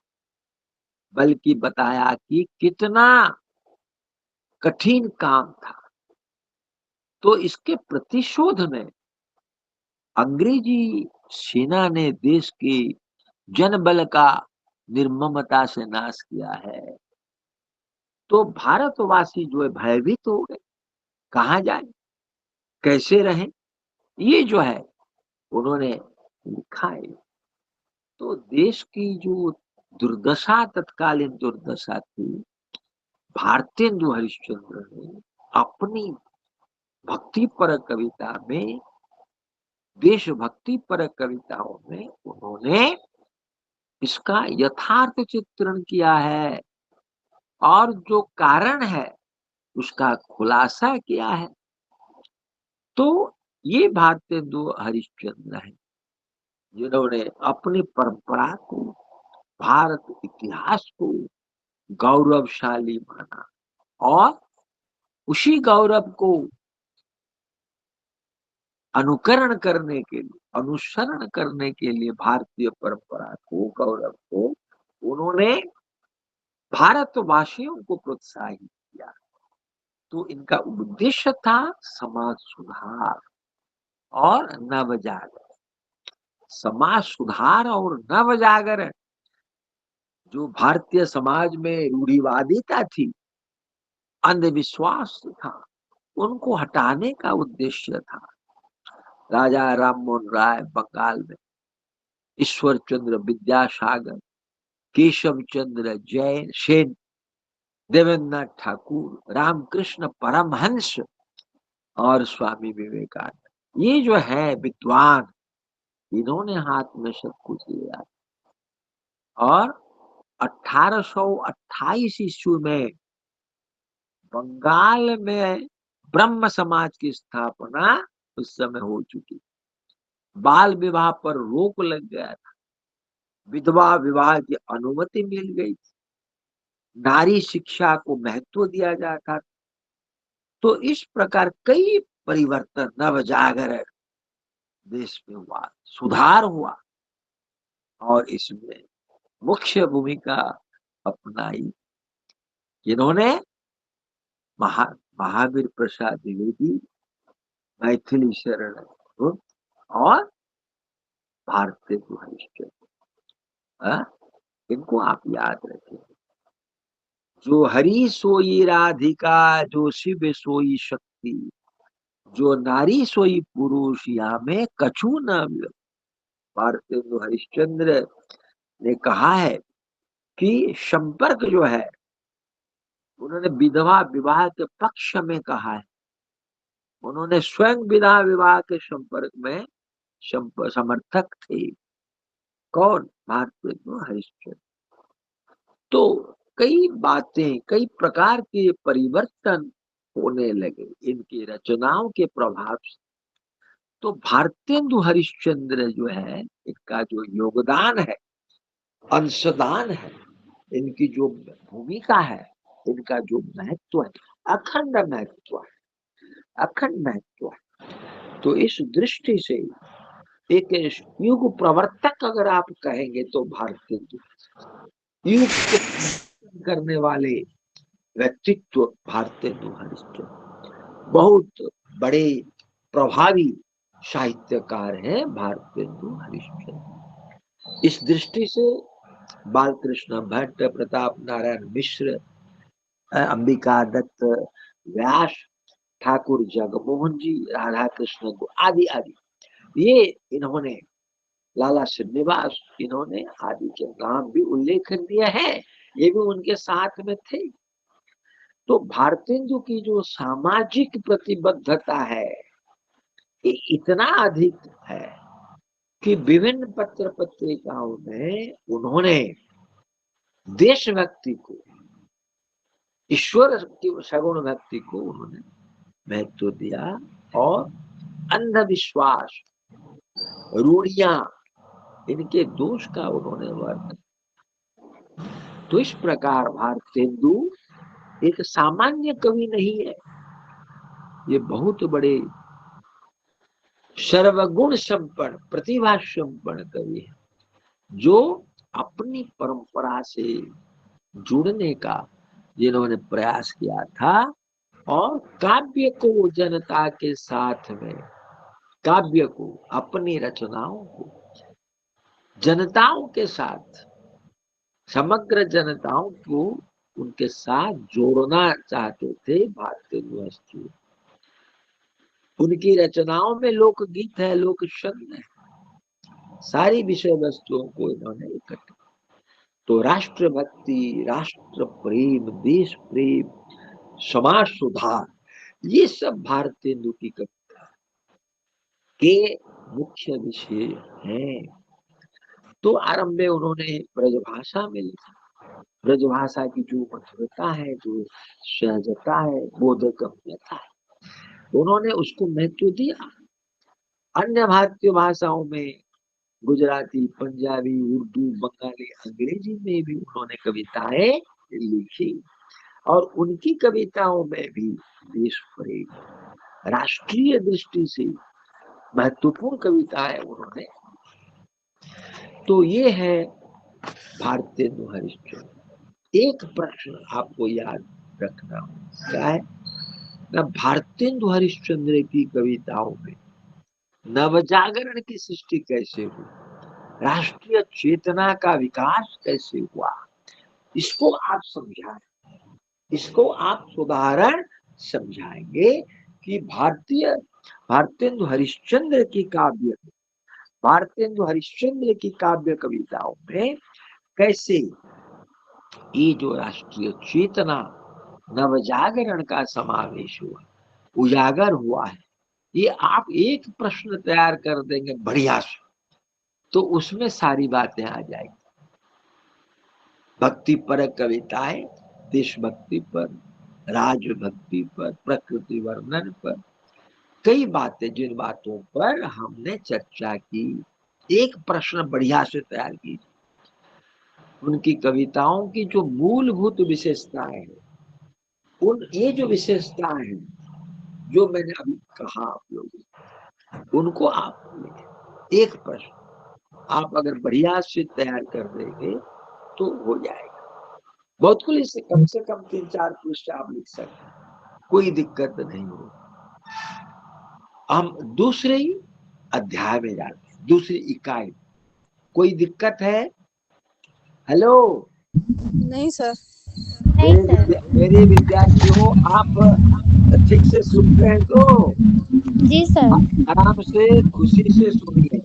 बल्कि बताया कि कितना कठिन काम था। तो इसके प्रतिशोध में अंग्रेजी सेना ने देश के जनबल का निर्ममता से नाश किया है। तो भारतवासी जो है भयभीत हो गए, कहाँ जाए, कैसे रहें, ये जो है उन्होंने लिखा है। तो देश की जो दुर्दशा, तत्कालीन दुर्दशा थी, भारतेंदु हरिश्चंद्र ने अपनी भक्ति पर कविता में, देशभक्ति पर कविताओं में उन्होंने इसका यथार्थ चित्रण किया है और जो कारण है उसका खुलासा किया है। तो ये भारतेंदु हरिश्चंद्र है जिन्होंने अपनी परंपरा को, भारत इतिहास को गौरवशाली माना और उसी गौरव को अनुकरण करने के लिए, अनुसरण करने के लिए भारतीय परंपरा को, गौरव को उन्होंने भारतवासियों को प्रोत्साहित किया। तो इनका उद्देश्य था समाज सुधार और नवजागरण। समाज सुधार और नवजागरण, जो भारतीय समाज में रूढ़िवादिता थी, अंधविश्वास था, उनको हटाने का उद्देश्य था। राजा राममोहन राय बंगाल में, ईश्वर चंद्र विद्यासागर, केशव चंद्र जैन सेन, देवेंद्रनाथ ठाकुर, रामकृष्ण परमहंस और स्वामी विवेकानंद, ये जो है विद्वान, इन्होंने हाथ में सब कुछ लिया और 1828 ईस्वी में बंगाल में ब्रह्म समाज की स्थापना उस समय हो चुकी। बाल विवाह पर रोक लग गया था, विधवा विवाह की अनुमति मिल गई थी, नारी शिक्षा को महत्व दिया जाता। तो इस प्रकार कई परिवर्तन, नवजागरण देश में हुआ, सुधार हुआ और इसमें मुख्य भूमिका अपनाई जिन्होंने महावीर प्रसाद द्विवेदी, मैथिली शरण गुप्त और भारतेंदु हरिश्चंद्र। इनको आप याद रखें। जो हरि सोई राधिका, जो शिव सोई शक्ति, जो नारी सोई पुरुष, यहाँ में कछु न मिले। भारतेंदु हरिश्चंद्र ने कहा है कि संपर्क जो है, उन्होंने विधवा विवाह के पक्ष में कहा है। उन्होंने स्वयं विधवा विवाह के संपर्क में समर्थक थे। कौन? भारतेंदु हरिश्चंद्र। तो कई बातें, कई प्रकार के परिवर्तन होने लगे इनकी रचनाओं के प्रभाव से। तो भारतेंदु हरिश्चंद्र जो है, इनका जो योगदान है, अंशदान है, इनकी जो भूमिका है, इनका जो महत्व है, अखंड महत्व है, अखंड महत्व है। तो इस दृष्टि से एक युग प्रवर्तक अगर आप कहेंगे तो भारतेंदु, युग को करने वाले व्यक्तित्व भारतेंदु हरिश्चंद्र, बहुत बड़े प्रभावी साहित्यकार हैं भारतेंदु हरिश्चंद्र। इस दृष्टि से बालकृष्ण भट्ट, प्रताप नारायण मिश्र, अंबिका दत्त व्यास ठाकुर जगमोहन जी, राधा कृष्ण को आदि आदि, ये इन्होंने लाला श्रीनिवास, इन्होंने आदि के नाम भी उल्लेख दिया है, ये भी उनके साथ में थे। तो भारतेंदु की जो सामाजिक प्रतिबद्धता है ये इतना अधिक है कि विभिन्न पत्र पत्रिकाओं में उन्होंने देशभक्ति को, ईश्वर की सगुण भक्ति को उन्होंने महत्व दिया और अंधविश्वास, रूढ़ियां, इनके दोष का उन्होंने वर्णन। तो इस प्रकार भारतेंदु एक सामान्य कवि नहीं है, ये बहुत बड़े सर्वगुण संपन्न, प्रतिभा संपन्न कवि है, जो अपनी परंपरा से जुड़ने का जिन्होंने प्रयास किया था और काव्य को जनता के साथ में, काव्य को, अपनी रचनाओं को जनताओं के साथ, समग्र जनताओं को उनके साथ जोड़ना चाहते थे भारतेंदु। उनकी रचनाओं में लोकगीत है, लोक छंद है, सारी विषय वस्तुओं को इन्होंने इकट्ठा। तो राष्ट्रभक्ति, राष्ट्र प्रेम, देश प्रेम, समाज सुधार, ये सब भारतेंदु की कविता के मुख्य विषय हैं। तो आरंभ में उन्होंने ब्रजभाषा में लिखा, ब्रजभाषा की जो मधुरता है, जो सहजता है, बोधगम्यता है, उन्होंने उसको महत्व दिया। अन्य भारतीय भाषाओं में गुजराती, पंजाबी, उर्दू, बंगाली, अंग्रेजी में भी उन्होंने कविताएं लिखी और उनकी कविताओं में भी देश प्रेम, राष्ट्रीय दृष्टि से महत्वपूर्ण कविताएं उन्होंने। तो ये है भारतेंदु हरिश्चंद्र। एक प्रश्न आपको याद रखना क्या है ना, भारतेंदु हरिश्चंद्र की कविताओं में नवजागरण की सृष्टि कैसे हुई, राष्ट्रीय चेतना का विकास कैसे हुआ, इसको आप समझाएं, इसको आप उदाहरण समझाएंगे कि भारतेंदु हरिश्चंद्र की काव्य, भारतेंदु हरिश्चंद्र की काव्य कविताओं में कैसे ये जो राष्ट्रीय चेतना, नवजागरण का समावेश हुआ, उजागर हुआ है। ये आप एक प्रश्न तैयार कर देंगे बढ़िया से, तो उसमें सारी बातें आ जाएगी। भक्ति पर कविताएं, देशभक्ति पर, राजभक्ति पर, प्रकृति वर्णन पर, कई बातें, जिन बातों पर हमने चर्चा की, एक प्रश्न बढ़िया से तैयार की। उनकी कविताओं की जो मूलभूत विशेषताएं हैं, उन ये जो विशेषताएं हैं जो मैंने अभी कहा आप लोगों, उनको आप एक प्रश्न आप अगर बढ़िया से तैयार कर देंगे तो हो जाएगा। बहुत कुछ, इससे कम से कम 3-4 पृष्ठ आप लिख सकते हैं, कोई दिक्कत नहीं हो। हम दूसरे अध्याय में जाते हैं, दूसरी इकाई। कोई दिक्कत है? हेलो नहीं सर। नहीं सर। मेरे विद्यार्थियों, आप ठीक से सुनते हैं तो जी सर। आराम से, खुशी से सुनिए।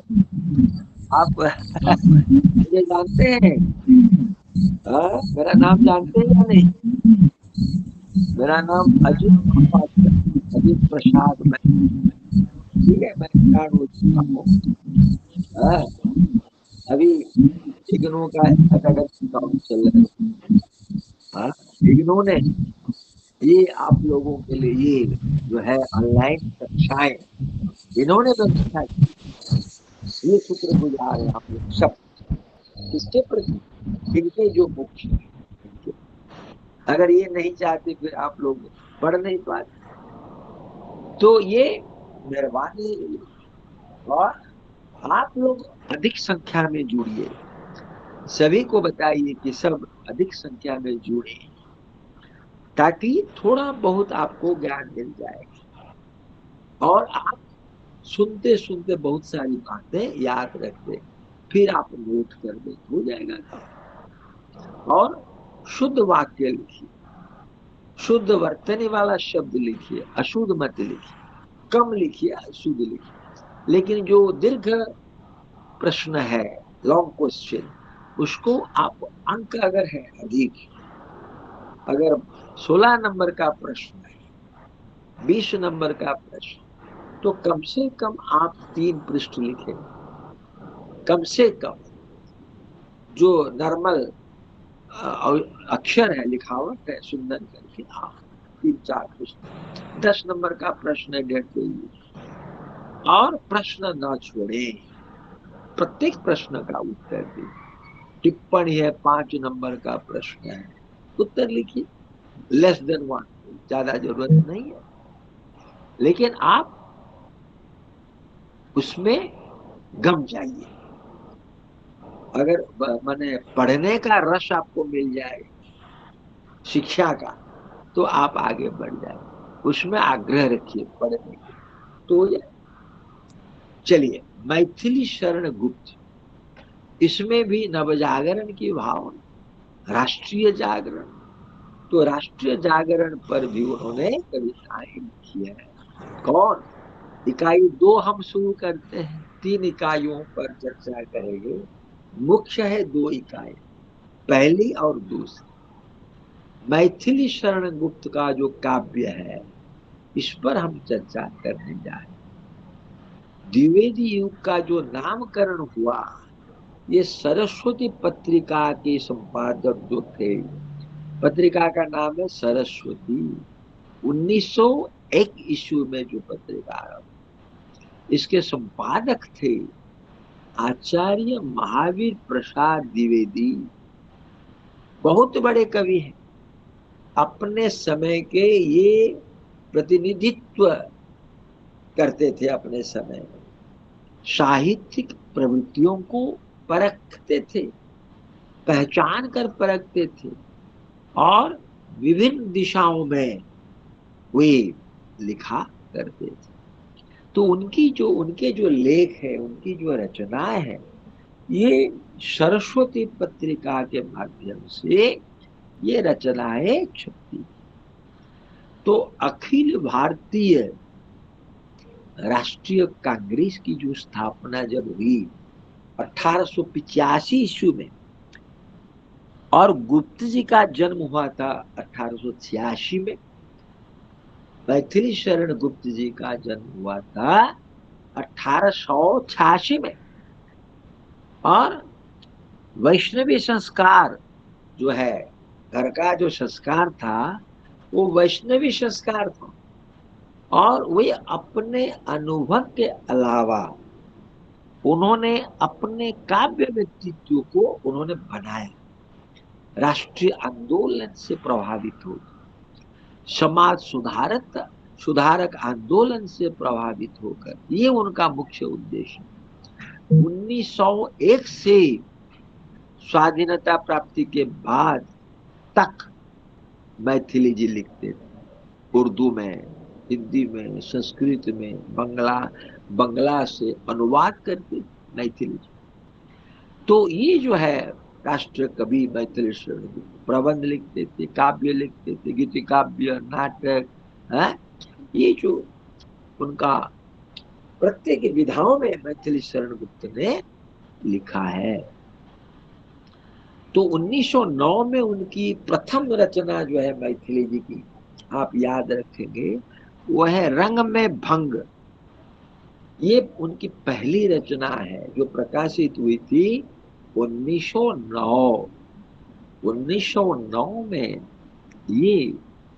आप मुझे जानते हैं? मेरा नाम जानते हैं या नहीं? मेरा नाम अजीत प्रसाद, ठीक है, मैं रिटायर्ड हो चुका हूँ। अभी इग्नू का एकेडमिक काम चल रहा है। इग्नू ने ये आप लोगों के लिए ये जो है ऑनलाइन कक्षाएं इन्होंने व्यवस्था की, ये शुक्रगुजार है आप लोग सब। इसके प्रति इनके जो मुख्य, अगर ये नहीं चाहते फिर आप लोग पढ़ नहीं पाते। तो ये मेहरबानी, और आप लोग अधिक संख्या में जुड़िए, सभी को बताइए कि सब अधिक संख्या में जुड़े, ताकि थोड़ा बहुत आपको ज्ञान मिल जाएगा और आप सुनते सुनते बहुत सारी बातें याद रखते, फिर आप नोट कर दे, हो जाएगा काम। और शुद्ध वाक्य लिखिए, शुद्ध वर्तने वाला शब्द लिखिए, अशुद्ध मत लिखिए, कम लिखिए, अशुद्ध लिखिए। लेकिन जो दीर्घ प्रश्न है, लॉन्ग क्वेश्चन, उसको आप अंक अगर है अधिक, अगर 16 नंबर का प्रश्न है, 20 नंबर का प्रश्न, तो कम से कम आप 3 पृष्ठ लिखें, कम से कम। जो नॉर्मल अक्षर है, लिखावट है, सुंदर करके आप 3-4 पृष्ठ। 10 नंबर का प्रश्न है, 1.5 पेज। और प्रश्न न छोड़े, प्रत्येक प्रश्न का उत्तर दें। टिप्पणी है, 5 नंबर का प्रश्न है, उत्तर लिखिए, लेस देन 1, ज्यादा जरूरत नहीं है। लेकिन आप उसमें गम जाइए। अगर माने पढ़ने का रस आपको मिल जाए, शिक्षा का, तो आप आगे बढ़ जाए, उसमें आग्रह रखिए पढ़ने के। तो चलिए, मैथिली शरण गुप्त, इसमें भी नवजागरण की भावना, राष्ट्रीय जागरण, तो राष्ट्रीय जागरण पर भी उन्होंने कविताएं लिखी है। कौन? इकाई 2 हम शुरू करते हैं, 3 इकाइयों पर चर्चा करेंगे। मुख्य है 2 इकाई, पहली और दूसरी। मैथिली शरण गुप्त का जो काव्य है, इस पर हम चर्चा करने जा रहे हैं। द्विवेदी युग का जो नामकरण हुआ, ये सरस्वती पत्रिका के संपादक जो थे, पत्रिका का नाम है सरस्वती। 1901 ईस्वी में जो पत्रिका, इसके संपादक थे आचार्य महावीर प्रसाद द्विवेदी। बहुत बड़े कवि हैं, अपने समय के ये प्रतिनिधित्व करते थे अपने समय में, साहित्यिक प्रवृत्तियों को परखते थे, पहचान कर परखते थे, और विभिन्न दिशाओं में वे लिखा करते थे। तो उनके जो लेख है, उनकी जो रचनाएं है, ये सरस्वती पत्रिका के माध्यम से ये रचनाएं छपती। तो अखिल भारतीय राष्ट्रीय कांग्रेस की जो स्थापना जब हुई 1885 ईस्वी में, और गुप्त जी का जन्म हुआ था 1886 में, मैथिली शरण गुप्त जी का जन्म हुआ था 1886 में। और वैष्णवी संस्कार जो है, घर का जो संस्कार था, वो वैष्णवी संस्कार था। और वे अपने अनुभव के अलावा उन्होंने अपने काव्य व्यक्तित्व को उन्होंने बनाया, राष्ट्रीय आंदोलन से प्रभावित हो, समाज सुधारक आंदोलन से प्रभावित होकर, ये उनका मुख्य उद्देश्य। 1901 से स्वाधीनता प्राप्ति के बाद तक मैथिली जी लिखते थे, उर्दू में, हिंदी में, संस्कृत में, बंगला से अनुवाद करके मैथिली जी। तो ये जो है राष्ट्रीय कवि मैथिली शरण गुप्त, प्रबंध लिखते थे, काव्य लिखते थे, गीति काव्य, नाटक है, ये जो उनका प्रत्येक विधाओं में मैथिली शरण गुप्त ने लिखा है। तो 1909 में उनकी प्रथम रचना जो है मैथिली जी की, आप याद रखेंगे, वह है रंग में भंग। ये उनकी पहली रचना है जो प्रकाशित हुई थी 1909। 1909 में ये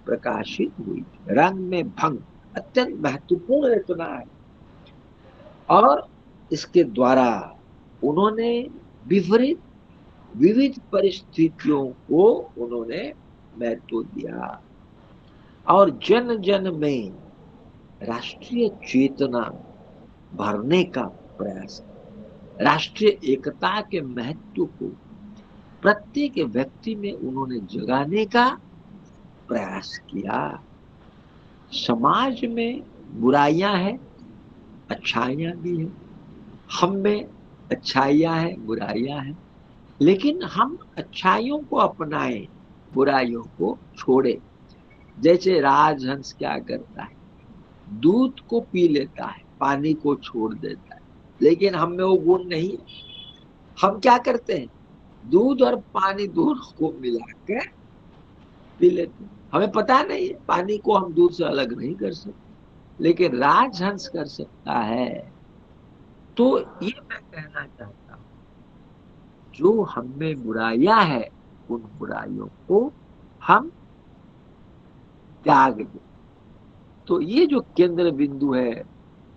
प्रकाशित हुई थी, रंग में भंग, अत्यंत महत्वपूर्ण रचना है। और इसके द्वारा उन्होंने विविध परिस्थितियों को उन्होंने महत्व दिया, और जन जन में राष्ट्रीय चेतना भरने का प्रयास, राष्ट्रीय एकता के महत्व को प्रत्येक व्यक्ति में उन्होंने जगाने का प्रयास किया। समाज में बुराइयां हैं, अच्छाइयां भी हैं, हम में अच्छाइयां हैं, बुराइयां हैं, लेकिन हम अच्छाइयों को अपनाएं, बुराइयों को छोड़े। जैसे राजहंस क्या करता है, दूध को पी लेता है, पानी को छोड़ देता है, लेकिन हम में वो गुण नहीं है। हम क्या करते हैं, दूध और पानी दोनों को मिलाकर पी लेते हैं। हमें पता नहीं है, पानी को हम दूध से अलग नहीं कर सकते, लेकिन राजहंस कर सकता है। तो ये मैं कहना चाहता हूँ, जो हम में बुराइयां है, उन बुराइयों को हम त्याग दें। तो ये जो केंद्र बिंदु है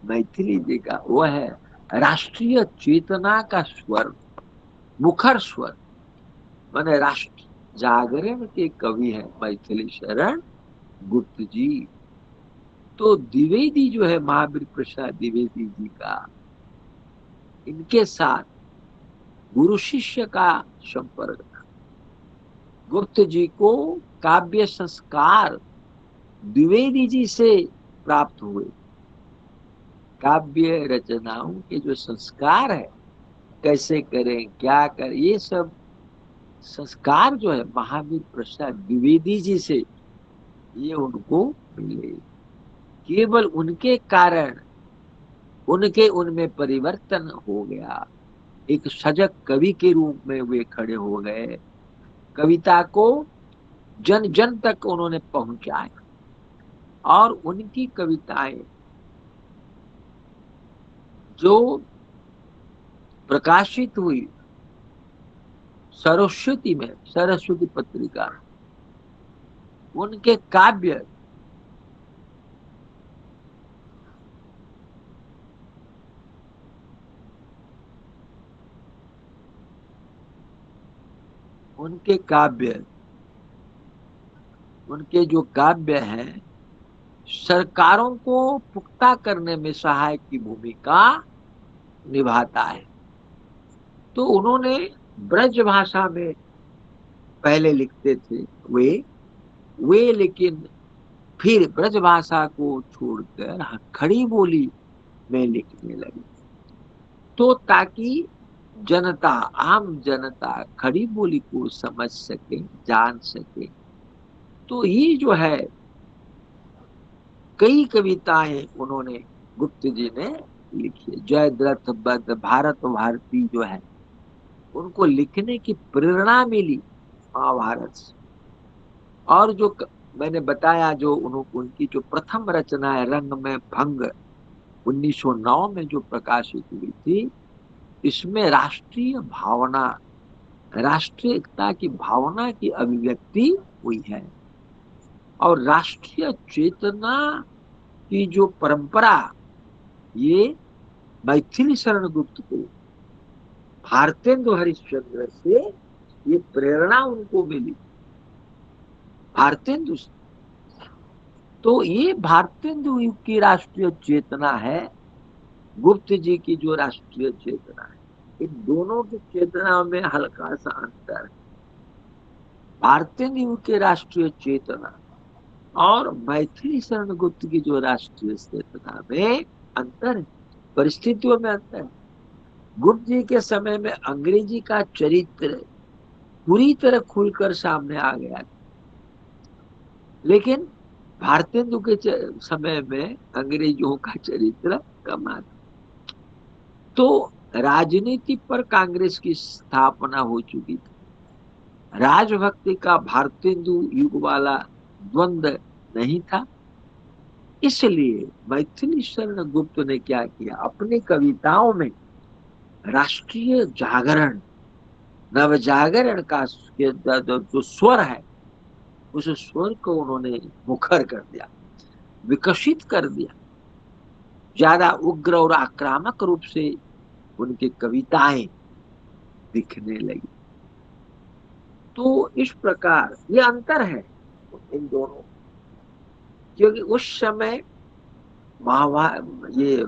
मैथिली जी का, वह है राष्ट्रीय चेतना का स्वर, मुखर स्वर। माने राष्ट्र जागरण के कवि है मैथिली शरण गुप्त जी। तो द्विवेदी जो है, महावीर प्रसाद द्विवेदी जी का, इनके साथ गुरु शिष्य का संपर्क था। गुप्त जी को काव्य संस्कार द्विवेदी जी से प्राप्त हुए। काव्य रचनाओं के जो संस्कार है, कैसे करें, क्या करें, ये सब संस्कार जो है महावीर प्रसाद द्विवेदी जी से ये उनको मिले। केवल उनके कारण उनके उनमें परिवर्तन हो गया। एक सजग कवि के रूप में वे खड़े हो गए। कविता को जन जन तक उन्होंने पहुंचाया, और उनकी कविताएं जो प्रकाशित हुई सरस्वती में, सरस्वती पत्रिका, उनके काव्य उनके काव्य उनके जो काव्य हैं, सरकारों को पुख्ता करने में सहायक की भूमिका निभाता है। तो उन्होंने ब्रज भाषा में पहले लिखते थे वे लेकिन फिर ब्रज भाषा को छोड़कर खड़ी बोली में लिखने लगे। तो ताकि जनता, आम जनता खड़ी बोली को समझ सके, जान सके। तो ये जो है, कई कविताएं उन्होंने, गुप्त जी ने लिखी। जयद्रथ बद्ध भारत भारती जो है, उनको लिखने की प्रेरणा मिली महाभारत से। और जो मैंने बताया, जो उनकी जो प्रथम रचना है रंग में भंग, 1909 में जो प्रकाशित हुई थी, इसमें राष्ट्रीय भावना, राष्ट्रीय एकता की भावना की अभिव्यक्ति हुई है। और राष्ट्रीय चेतना की जो परंपरा, ये मैथिली शरण गुप्त को, भारतेंदु हरिश्चंद्र से ये प्रेरणा उनको मिली, भारतेंदु से। तो ये भारतेंदु युग की राष्ट्रीय चेतना है, गुप्त जी की जो राष्ट्रीय चेतना है। इन दोनों की चेतना में हल्का सा अंतर है। भारतेंदु युग की राष्ट्रीय चेतना और मैथिली शरण गुप्त की जो राष्ट्रीय चेतना में अंतर है, परिस्थितियों में अंतर है। गुप्त जी के समय में अंग्रेजी का चरित्र पूरी तरह खुलकर सामने आ गया, लेकिन भारतेंदु के समय में अंग्रेजों का चरित्र कम आता। तो राजनीति पर कांग्रेस की स्थापना हो चुकी थी। राजभक्ति का भारतेंदु युग वाला द्वंद्व नहीं था। इसलिए मैथिली शरण गुप्त ने क्या किया, अपनी कविताओं में राष्ट्रीय जागरण, नव जागरण का जो स्वर है, उस स्वर को उन्होंने मुखर कर दिया, विकसित कर दिया। ज्यादा उग्र और आक्रामक रूप से उनकी कविताएं दिखने लगी। तो इस प्रकार ये अंतर है इन दोनों, क्योंकि उस समय ये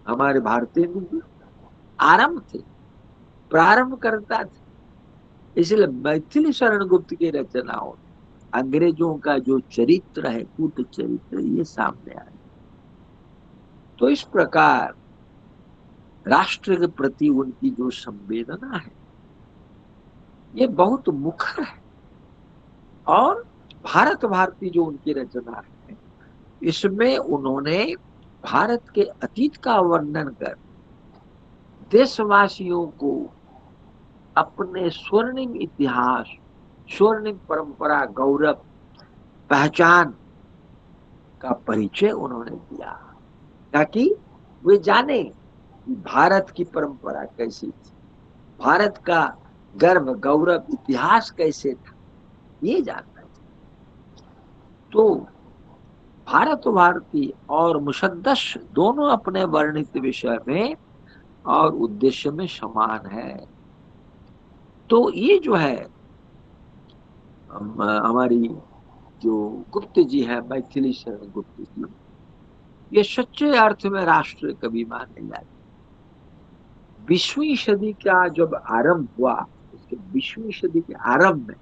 हमारे भारतीय आरंभ थे, प्रारंभ करता थे। इसलिए मैथिली शरण गुप्त की रचनाओं, अंग्रेजों का जो चरित्र है, कूट चरित्र, ये सामने आया। तो इस प्रकार राष्ट्र के प्रति उनकी जो संवेदना है, ये बहुत मुखर है। और भारत भारती जो उनकी रचना है, इसमें उन्होंने भारत के अतीत का वर्णन कर देशवासियों को अपने स्वर्णिम इतिहास, स्वर्णिम परंपरा, गौरव, पहचान का परिचय उन्होंने दिया, ताकि वे जाने कि भारत की परंपरा कैसी थी, भारत का गर्व, गौरव, इतिहास कैसे था, ये जानना चाहिए। तो भारत भारती और मुसद्दस दोनों अपने वर्णित विषय में और उद्देश्य में समान है। तो ये जो है हमारी जो गुप्त जी है, मैथिली शरण गुप्त जी, ये सच्चे अर्थ में राष्ट्र कवि माने जाते। 20वीं सदी का जब आरंभ हुआ, इसके 20वीं सदी के आरंभ में,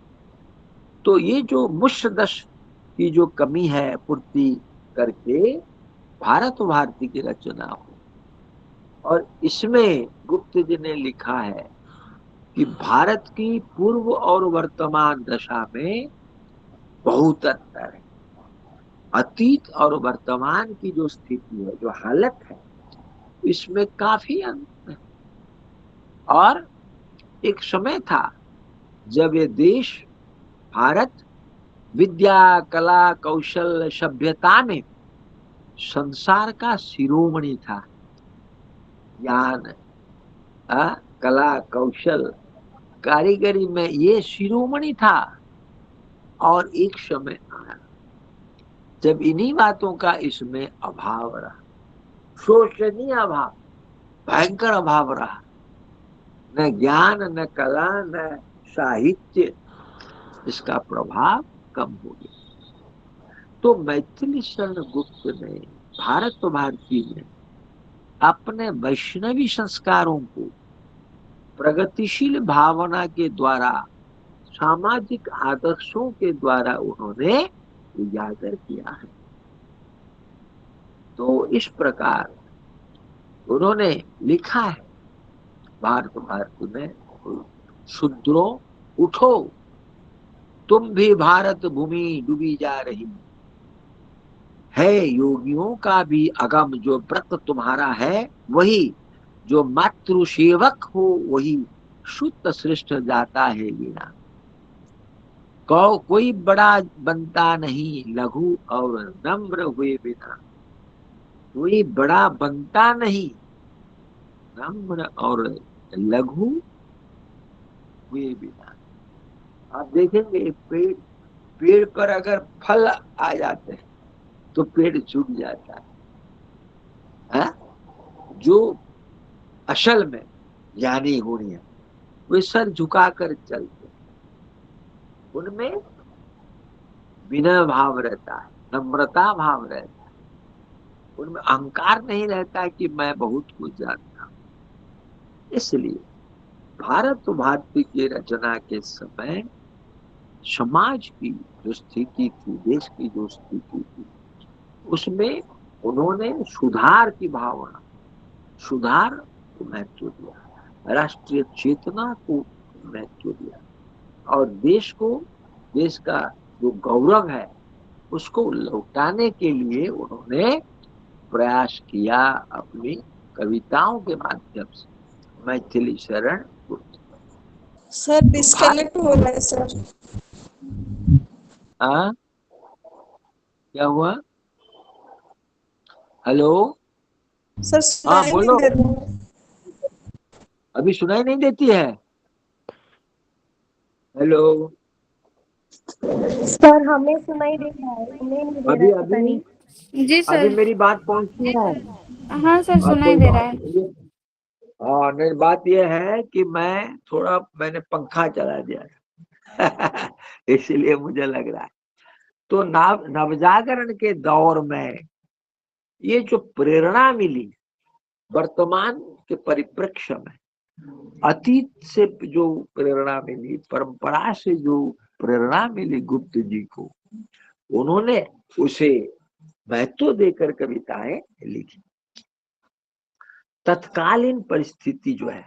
तो ये जो मुसद्दस की जो कमी है पूर्ति करके भारत भारती की रचना हुई। और इसमें गुप्त जी ने लिखा है कि भारत की पूर्व और वर्तमान दशा में बहुत अंतर है। अतीत और वर्तमान की जो स्थिति है, जो हालत है, इसमें काफी अंतर है। और एक समय था जब ये देश, भारत, विद्या, कला, कौशल, सभ्यता में संसार का शिरोमणि था। ज्ञान, कला, कौशल, कारीगरी में ये शिरोमणि था। और एक समय आया जब इन्हीं बातों का इसमें अभाव रहा, शोचनीय अभाव, भयंकर अभाव रहा। न ज्ञान, न कला, न साहित्य, इसका प्रभाव कम हो गया। तो मैथिली शरण गुप्त ने, भारत भारती ने अपने वैष्णवी संस्कारों को प्रगतिशील भावना के द्वारा, सामाजिक आदर्शों के द्वारा उन्होंने उजागर किया है। तो इस प्रकार उन्होंने लिखा है भारत भारती में, शूद्रों उठो, तुम भी भारत भूमि डूबी जा रही है, योगियों का भी अगम जो व्रत तुम्हारा है वही, जो मातृ सेवक हो वही, शुद्ध श्रेष्ठ जाता है बिना। कोई बड़ा बनता नहीं लघु और नम्र हुए बिना, कोई बड़ा बनता नहीं नम्र और लघु हुए बिना। आप देखेंगे पेड़, पेड़ पर अगर फल आ जाते हैं तो पेड़ झुक जाता है। जो असल में ज्ञानी गुणी है वे सर झुकाकर चलते हैं, उनमें विनय भाव रहता है, नम्रता भाव रहता है, उनमें अहंकार नहीं रहता कि मैं बहुत कुछ जानता हूं। इसलिए भारत भारती की रचना के समय समाज की जो स्थिति थी, देश की जो स्थिति थी, उसमें उन्होंने सुधार की भावना, सुधार को महत्व दिया, राष्ट्रीय चेतना को महत्व दिया, और देश को, देश का जो गौरव है उसको लौटाने के लिए उन्होंने प्रयास किया अपनी कविताओं के माध्यम से। मैथिली शरण गुप्त। सर तो भारत, डिस्कनेक्ट हो रहा है सर। क्या हुआ? हेलो, सर हाँ सुनाई नहीं बोलो। दे रहा है। अभी सुनाई नहीं देती है? हेलो, सर हमें सुनाई दे रहा है, उन्हें नहीं दे रहा अभी है, पता अभी नहीं। जी अभी सर। मेरी बात पहुंची है? हाँ सर, सुनाई कोई दे रहा बात है। नहीं। हाँ, नहीं, बात यह है कि मैंने पंखा चला दिया इसीलिए मुझे लग रहा है। तो नवजागरण के दौर में ये जो प्रेरणा मिली वर्तमान के परिप्रेक्ष्य में, अतीत से जो प्रेरणा मिली, परंपरा से जो प्रेरणा मिली गुप्त जी को, उन्होंने उसे महत्व देकर कविताएं लिखी। तत्कालीन परिस्थिति जो है,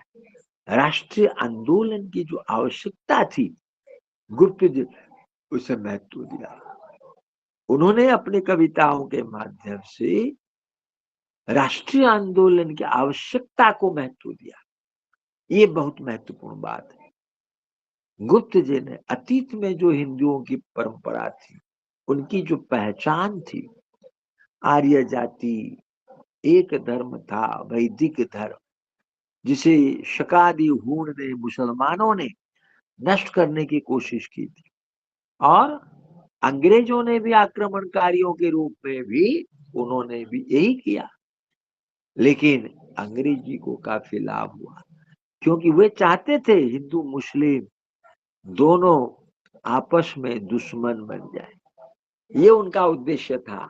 राष्ट्रीय आंदोलन की जो आवश्यकता थी, गुप्त जी उसे महत्व दिया। उन्होंने अपनी कविताओं के माध्यम से राष्ट्रीय आंदोलन की आवश्यकता को महत्व दिया। ये बहुत महत्वपूर्ण बात है। गुप्त जी ने अतीत में जो हिंदुओं की परंपरा थी, उनकी जो पहचान थी, आर्य जाति, एक धर्म था, वैदिक धर्म, जिसे शकादी हूण ने, मुसलमानों ने नष्ट करने की कोशिश की थी, और अंग्रेजों ने भी आक्रमणकारियों के रूप में भी उन्होंने भी यही किया। लेकिन अंग्रेजी को काफी लाभ हुआ, क्योंकि वे चाहते थे हिंदू मुस्लिम दोनों आपस में दुश्मन बन जाए। ये उनका उद्देश्य था,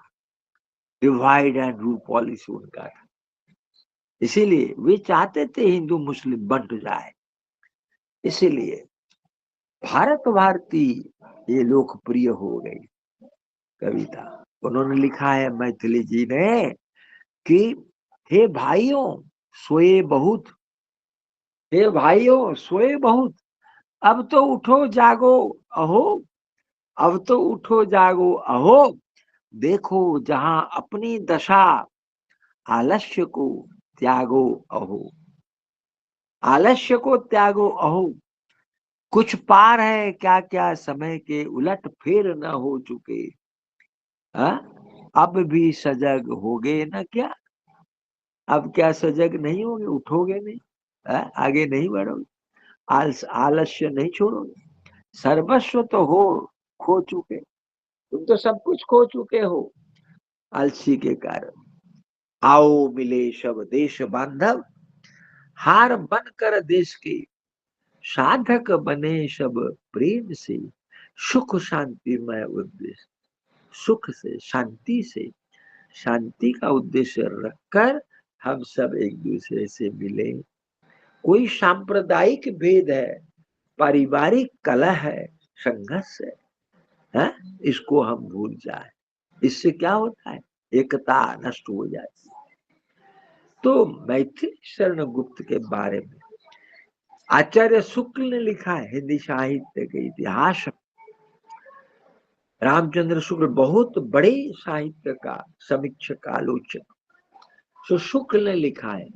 डिवाइड एंड रूल पॉलिसी उनका था। इसीलिए वे चाहते थे हिंदू मुस्लिम बंट जाए। इसीलिए भारत भारती ये लोकप्रिय हो गई कविता। उन्होंने लिखा है मैथिली जी ने कि हे भाइयों सोए बहुत, हे भाइयों सोए बहुत, अब तो उठो जागो अहो, अब तो उठो जागो अहो, देखो जहां अपनी दशा, आलस्य को त्यागो अहो, आलस्य को त्यागो अहो, कुछ पार है क्या क्या समय के उलट फेर न हो चुके, हा? अब भी सजग होगे न क्या, अब क्या सजग नहीं होगे, उठोगे नहीं, हा? आगे नहीं बढ़ोगे, आलस्य नहीं छोड़ोगे, सर्वस्व तो हो खो चुके, तुम तो सब कुछ खो चुके हो आलसी के कारण। आओ मिले सब देश बांधव, हार बनकर देश के, साधक बने सब प्रेम से, सुख शांति में उद्देश्य, सुख से शांति से, शांति का उद्देश्य रखकर हम सब एक दूसरे से मिले। कोई सांप्रदायिक भेद है, पारिवारिक कलह है, संघर्ष है, इसको हम भूल जाए। इससे क्या होता है, एकता नष्ट हो जाती है। तो मैथिली शरण गुप्त के बारे में आचार्य शुक्ल ने लिखा है, हिंदी साहित्य के इतिहास, रामचंद्र शुक्ल बहुत बड़े साहित्य का समीक्षक आलोचक, तो शुक्ल ने लिखा है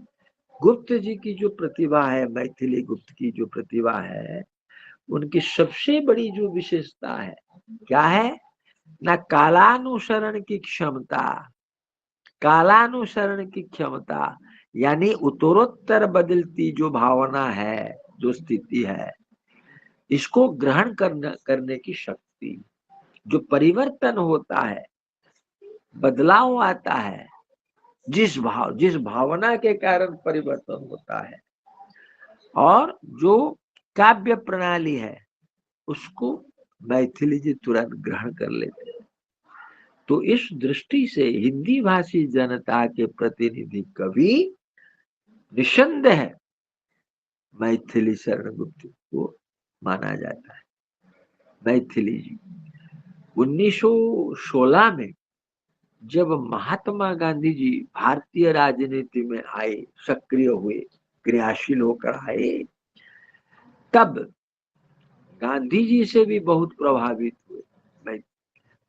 गुप्त जी की जो प्रतिभा है, मैथिली गुप्त की जो प्रतिभा है, उनकी सबसे बड़ी जो विशेषता है क्या है ना, कालानुसरण की क्षमता, कालानुसरण की क्षमता, यानी उत्तरोत्तर बदलती जो भावना है, जो स्थिति है, इसको ग्रहण करने की शक्ति, जो परिवर्तन होता है, बदलाव आता है, जिस भावना के कारण परिवर्तन होता है, और जो काव्य प्रणाली है, उसको मैथिली जी तुरंत ग्रहण कर लेते हैं। तो इस दृष्टि से हिंदी भाषी जनता के प्रतिनिधि कवि निसंदेह मैथिली शरण गुप्त को माना जाता है। मैथिली जी 1916 में जब महात्मा गांधी जी भारतीय राजनीति में आए, सक्रिय हुए, क्रियाशील होकर आए, तब गांधी जी से भी बहुत प्रभावित हुए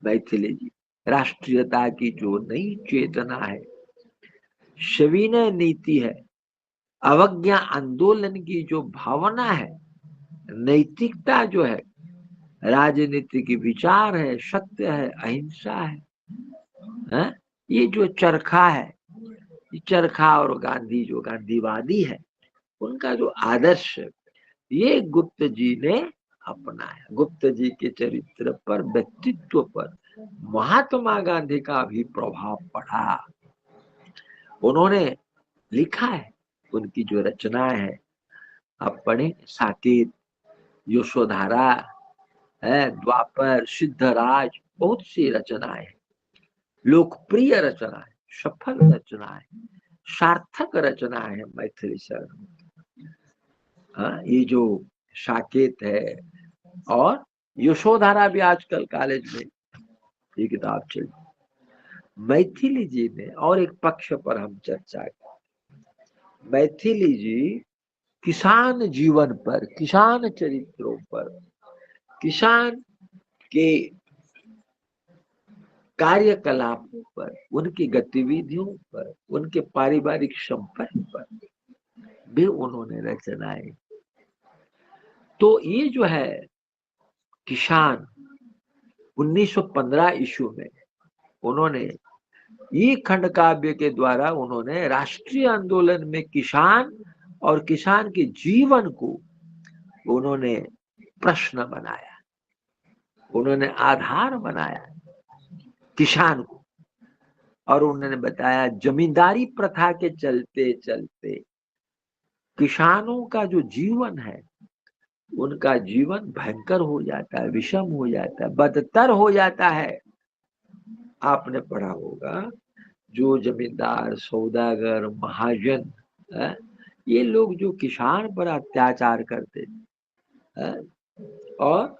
मैथिली जी। राष्ट्रीयता की जो नई चेतना है, सविनय नीति है, अवज्ञा आंदोलन की जो भावना है, नैतिकता जो है, राजनीति की विचार है, सत्य है, अहिंसा है? ये जो चरखा है, ये चरखा और गांधी जो गांधीवादी है, उनका जो आदर्श, ये गुप्त जी ने अपनाया। गुप्त जी के चरित्र पर, व्यक्तित्व पर महात्मा गांधी का भी प्रभाव पड़ा। उन्होंने लिखा है, उनकी जो रचनाएं है आप पढ़े, साकेत, यशोधारा है, द्वापर, सिद्धराज, बहुत सी रचनाएं, लोकप्रिय रचनाएं, सफल रचनाएं, सार्थक रचनाएं है मैथिली शरण। ये जो साकेत है और यशोधारा भी आजकल कॉलेज में ये किताब चल, मैथिली जी ने, और एक पक्ष पर हम चर्चा की, मैथिली जी किसान जीवन पर, किसान चरित्रों पर, किसान के कार्यकलापों पर, उनकी गतिविधियों पर, उनके पारिवारिक संपर्क पर भी उन्होंने रचनाएं। तो ये जो है किसान 1915 ईस्वी में उन्होंने ये खंड काव्य के द्वारा उन्होंने राष्ट्रीय आंदोलन में किसान और किसान के जीवन को उन्होंने प्रश्न बनाया, उन्होंने आधार बनाया किसान को। और उन्होंने बताया जमींदारी प्रथा के चलते चलते किसानों का जो जीवन है, उनका जीवन भयंकर हो जाता है, विषम हो जाता है, बदतर हो जाता है। आपने पढ़ा होगा जो जमींदार, सौदागर, महाजन, ये लोग जो किसान पर अत्याचार करते थे और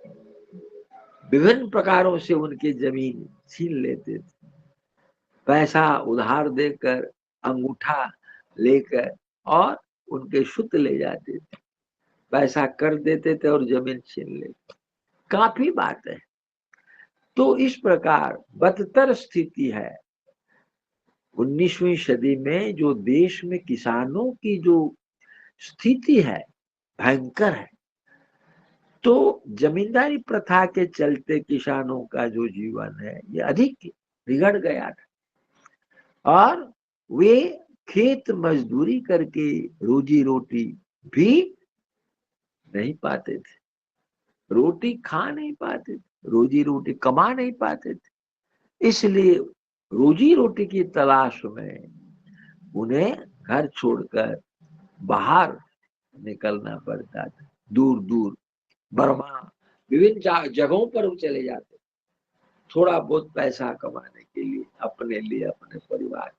विभिन्न प्रकारों से उनकी जमीन छीन लेते थे, पैसा उधार देकर, अंगूठा लेकर, और उनके सुत ले जाते थे, पैसा कर देते थे और जमीन छीन लेते। काफी बात है। तो इस प्रकार बदतर स्थिति है 19वीं सदी में। जो देश में किसानों की जो स्थिति है भयंकर है। तो जमींदारी प्रथा के चलते किसानों का जो जीवन है ये अधिक बिगड़ गया था और वे खेत मजदूरी करके रोजी रोटी भी नहीं पाते थे, रोटी खा नहीं पाते थे, रोजी रोटी कमा नहीं पाते थे। इसलिए रोजी रोटी की तलाश में उन्हें घर छोड़कर बाहर निकलना पड़ता था, दूर दूर बर्मा, विभिन्न जगहों पर वो चले जाते, थोड़ा बहुत पैसा कमाने के लिए, अपने लिए, अपने परिवार।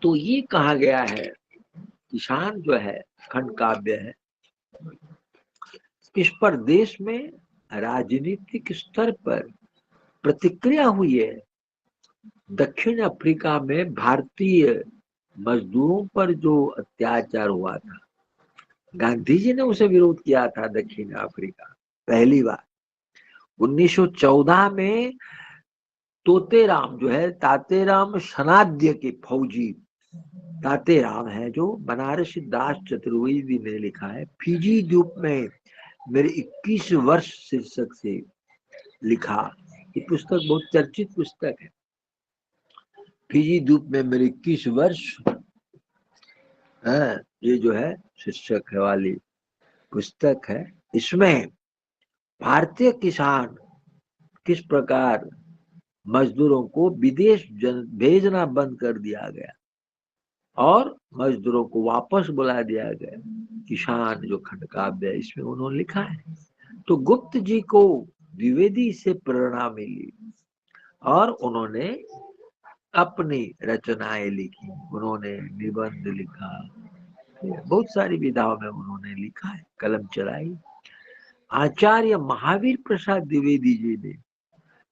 तो ये कहा गया है किसान जो है खंड काव्य है, इस पर देश में राजनीतिक स्तर पर प्रतिक्रिया हुई है। दक्षिण अफ्रीका में भारतीय मजदूरों पर जो अत्याचार हुआ था, गांधी जी ने उसे विरोध किया था। दक्षिण अफ्रीका पहली बार 1914 में तोतेराम जो है, तातेराम सनाद्य के फौजी तातेराम है, जो बनारसी दास चतुर्वेदी ने लिखा है, फिजी द्वीप में मेरे 21 वर्ष शीर्षक से लिखा। ये पुस्तक बहुत चर्चित पुस्तक है। फिजी द्वीप में मेरे 21 वर्ष, ये जो है शीर्षक वाली पुस्तक है। इसमें भारतीय किसान किस प्रकार मजदूरों को विदेश भेजना बंद कर दिया गया और मजदूरों को वापस बुला दिया गया। किसान जो खंड काव्य है इसमें उन्होंने लिखा है। तो गुप्त जी को द्विवेदी से प्रेरणा मिली और उन्होंने अपनी रचनाएं लिखी, उन्होंने निबंध लिखा, बहुत सारी विधाओं में उन्होंने लिखा है, कलम चलाई। आचार्य महावीर प्रसाद द्विवेदी जी ने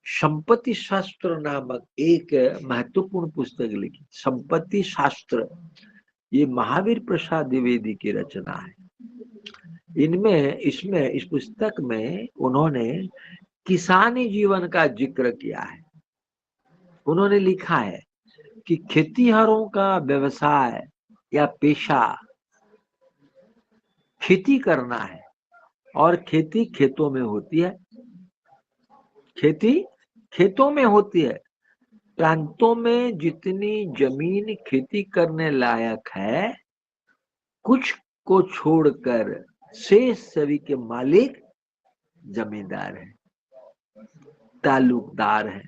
संपत्ति शास्त्र नामक एक महत्वपूर्ण पुस्तक लिखी। संपत्ति शास्त्र ये महावीर प्रसाद द्विवेदी की रचना है। इसमें इस पुस्तक में उन्होंने किसानी जीवन का जिक्र किया है। उन्होंने लिखा है कि खेतीहरों का व्यवसाय या पेशा खेती करना है और खेती खेतों में होती है, खेती खेतों में होती है। प्रांतों में जितनी जमीन खेती करने लायक है, कुछ को छोड़कर शेष सभी के मालिक जमींदार हैं, तालुकदार हैं,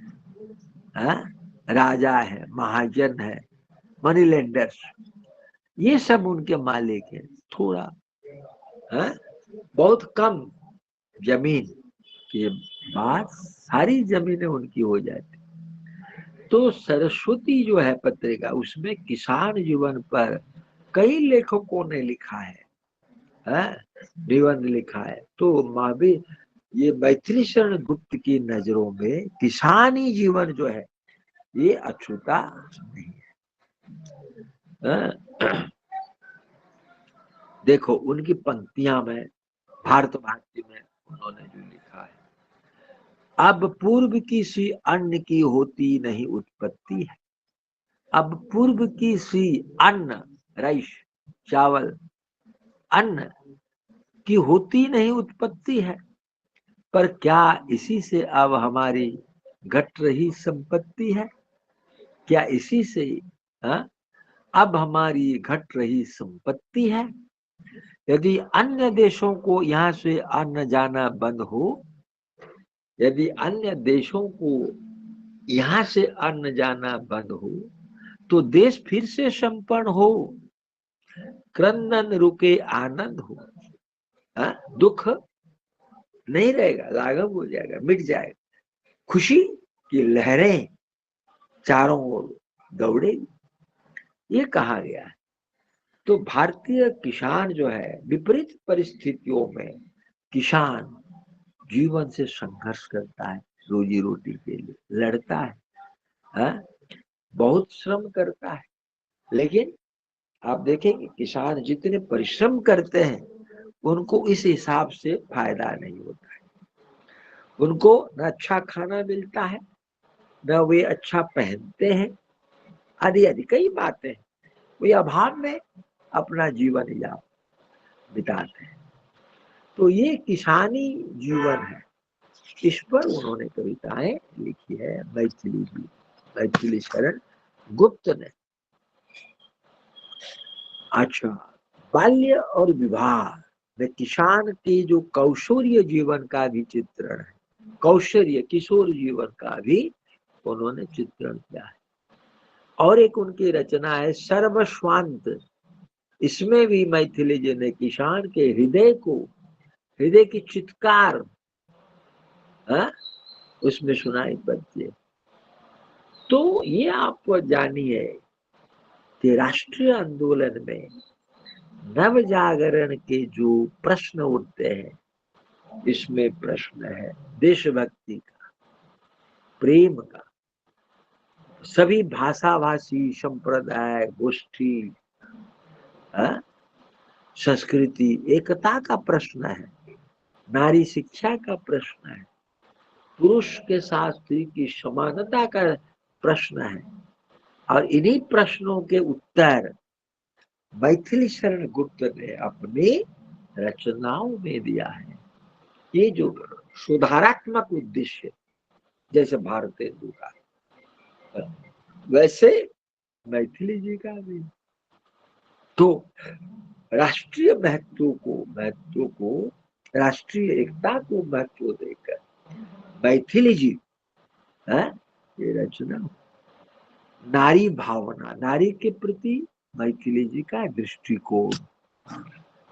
राजा है, महाजन है, मनी लेंडर्स, ये सब उनके मालिक हैं। थोड़ा बहुत कम जमीन के बाद सारी जमीनें उनकी हो जाती। तो सरस्वती जो है पत्रिका, उसमें किसान जीवन पर कई लेखकों ने लिखा है, निबंध लिखा है। तो महावीर ये मैथिली शरण गुप्त की नजरों में किसानी जीवन जो है ये अछूता नहीं है। देखो उनकी पंक्तियां में भारत भारती में उन्होंने जो लिखा है, अब पूर्व की सी अन्न की होती नहीं उत्पत्ति है। अब पूर्व की सी अन्न, राइस, चावल, अन्न की होती नहीं उत्पत्ति है, पर क्या इसी से अब हमारी घट रही संपत्ति है? क्या इसी से अब हमारी घट रही संपत्ति है? यदि अन्य देशों को यहाँ से आना जाना बंद हो, यदि अन्य देशों को यहाँ से आना जाना बंद हो, तो देश फिर से संपन्न हो, क्रंदन रुके आनंद हो। दुख नहीं रहेगा, लाघव हो जाएगा, मिट जाएगा, खुशी की लहरें चारों ओर दौड़ेगी, ये कहा गया है। तो भारतीय किसान जो है, विपरीत परिस्थितियों में किसान जीवन से संघर्ष करता है, रोजी रोटी के लिए लड़ता है, बहुत श्रम करता है, लेकिन आप देखेंगे किसान जितने परिश्रम करते हैं उनको इस हिसाब से फायदा नहीं होता है। उनको न अच्छा खाना मिलता है, न वे अच्छा पहनते हैं, आदि आदि कई बातें, वे अभाव में अपना जीवन यापन बिताते हैं। तो ये किसानी जीवन है, इस पर उन्होंने कविताएं लिखी है मैथिली जी, मैथिली शरण गुप्त ने। अच्छा, बाल्य और विवाह में किसान के जो कौशल्य जीवन का भी चित्रण है, कौशल्य किशोर जीवन का भी उन्होंने चित्रण किया है। और एक उनकी रचना है सर्वस्वांत, इसमें भी मैथिली जी ने किसान के हृदय को, हृदय की चित्कार उसमें सुनाई पड़ती है। तो ये आप जानिए कि राष्ट्रीय आंदोलन में नव जागरण के जो प्रश्न उठते हैं, इसमें प्रश्न है देशभक्ति का, प्रेम का, सभी भाषा भाषी संप्रदाय गोष्ठी संस्कृति एकता का प्रश्न है, नारी शिक्षा का प्रश्न है, पुरुष के साथ स्त्री की समानता का प्रश्न है। और इन्हीं प्रश्नों के उत्तर मैथिली शरण गुप्त ने अपनी रचनाओं में दिया है। ये जो सुधारात्मक उद्देश्य, जैसे भारतेंदु का, वैसे मैथिली जी का भी। तो राष्ट्रीय महत्व को राष्ट्रीय एकता को महत्व देकर मैथिली जी ये रचना, नारी भावना, नारी के प्रति मैथिली जी का दृष्टिकोण,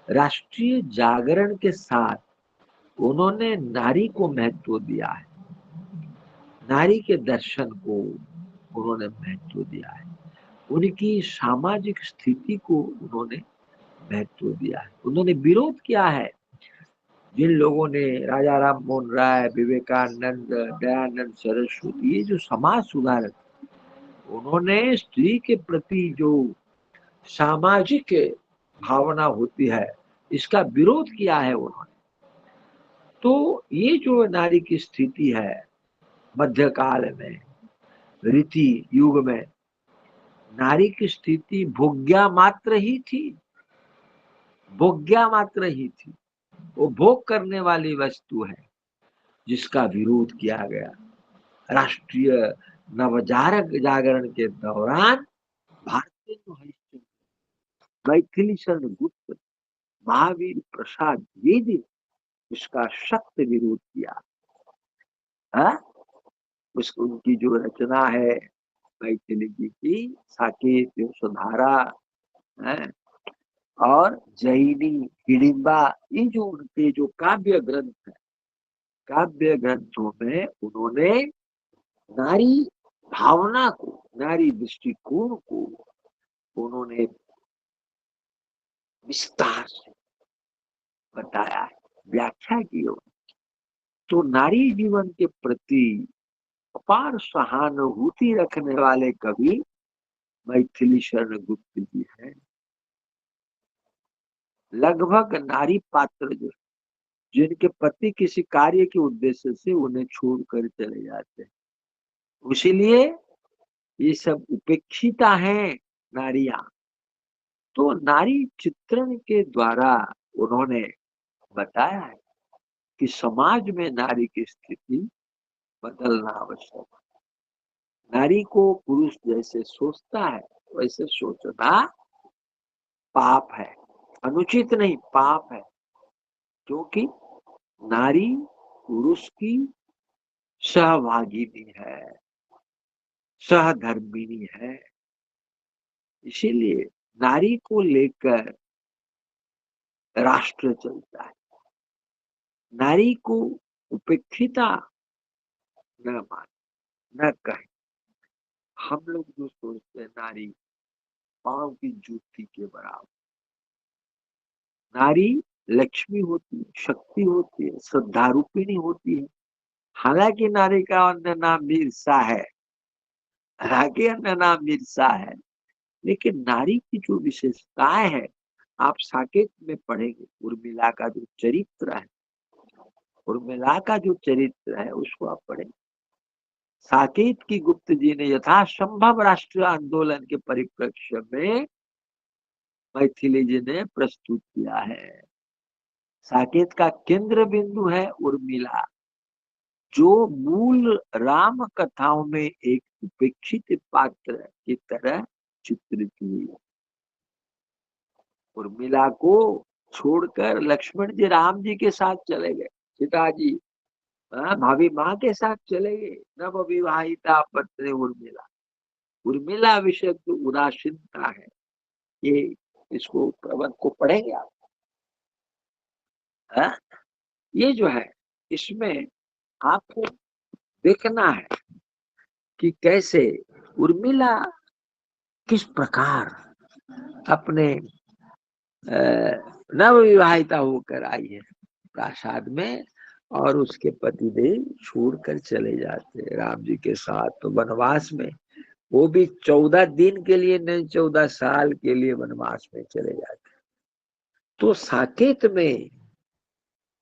राष्ट्रीय जागरण के साथ उन्होंने नारी को महत्व दिया है, नारी के दर्शन को उन्होंने महत्व दिया है, उनकी सामाजिक स्थिति को उन्होंने महत्व दिया है। उन्होंने विरोध किया है जिन लोगों ने, राजा राम मोहन राय, विवेकानंद, दयानंद सरस्वती, ये जो समाज सुधारक, उन्होंने स्त्री के प्रति जो सामाजिक भावना होती है इसका विरोध किया है उन्होंने। तो ये जो नारी की स्थिति है मध्यकाल में, रीति युग में, नारी की स्थिति भोग्या मात्र ही थी, भोग्या मात्र ही थी, वो भोग करने वाली वस्तु है, जिसका विरोध किया गया। राष्ट्रीय नवजागरण जागरण के दौरान भारतेंदु हरिश्चंद्र, मैथिली शरण गुप्त, महावीर प्रसाद द्विवेदी ने उसका सख्त विरोध किया। उनकी जो रचना है मैथिली जी की, साकेत, सुधारा और जैनी, हिडिंबा, ये जो उनके जो काव्य ग्रंथ है, काव्य ग्रंथों में उन्होंने नारी भावना को, नारी दृष्टिकोण को उन्होंने विस्तार से बताया है, व्याख्या की हो। तो नारी जीवन के प्रति अपार सहानुभूति रखने वाले कवि मैथिली शरण गुप्त जी हैं। लगभग नारी पात्र जो जिनके पति किसी कार्य के उद्देश्य से उन्हें छोड़कर चले जाते हैं, इसीलिए ये सब उपेक्षिता हैं नारियां। तो नारी चित्रण के द्वारा उन्होंने बताया है कि समाज में नारी की स्थिति बदलना आवश्यक है। नारी को पुरुष जैसे सोचता है वैसे सोचना पाप है, अनुचित नहीं, पाप है। क्योंकि नारी पुरुष की सहभागिनी है, सहधर्मिणी है। इसीलिए नारी को लेकर राष्ट्र चलता है। नारी को उपेक्षिता न मान, न कहे। हम लोग जो सोचते हैं नारी पांव की जूती के बराबर। नारी लक्ष्मी होती है, शक्ति होती है, श्रद्धारूपिणी होती है। हालांकि नारी का अन्य नाम मीर्षा है, हालांकि अन्य नाम मीर्षा है, लेकिन नारी की जो विशेषताएं है आप साकेत में पढ़ेंगे। उर्मिला का जो चरित्र है, उर्मिला का जो चरित्र है उसको आप पढ़ेंगे। साकेत की गुप्त जी ने यथासंभव राष्ट्रीय आंदोलन के परिप्रेक्ष्य में मैथिली जी ने प्रस्तुत किया है। साकेत का केंद्र बिंदु है उर्मिला, जो मूल राम कथाओं में एक उपेक्षित पात्र की तरह चित्रित हुई। उर्मिला को छोड़कर लक्ष्मण जी राम जी के साथ चले गए, सीता जी भाभी माँ के साथ चले गए। नव विवाहिता पत्नी उर्मिला, उर्मिला विषय तो उदासीनता है। ये इसको प्रबंध को पढ़ेंगे आप। है? ये जो है इसमें आपको देखना है कि कैसे उर्मिला किस प्रकार अपने नव विवाहिता होकर आई है प्रासाद में, और उसके पतिदेव छोड़कर चले जाते राम जी के साथ तो वनवास में। वो भी 14 दिन के लिए नहीं, 14 साल के लिए वनवास में चले जाते। तो साकेत में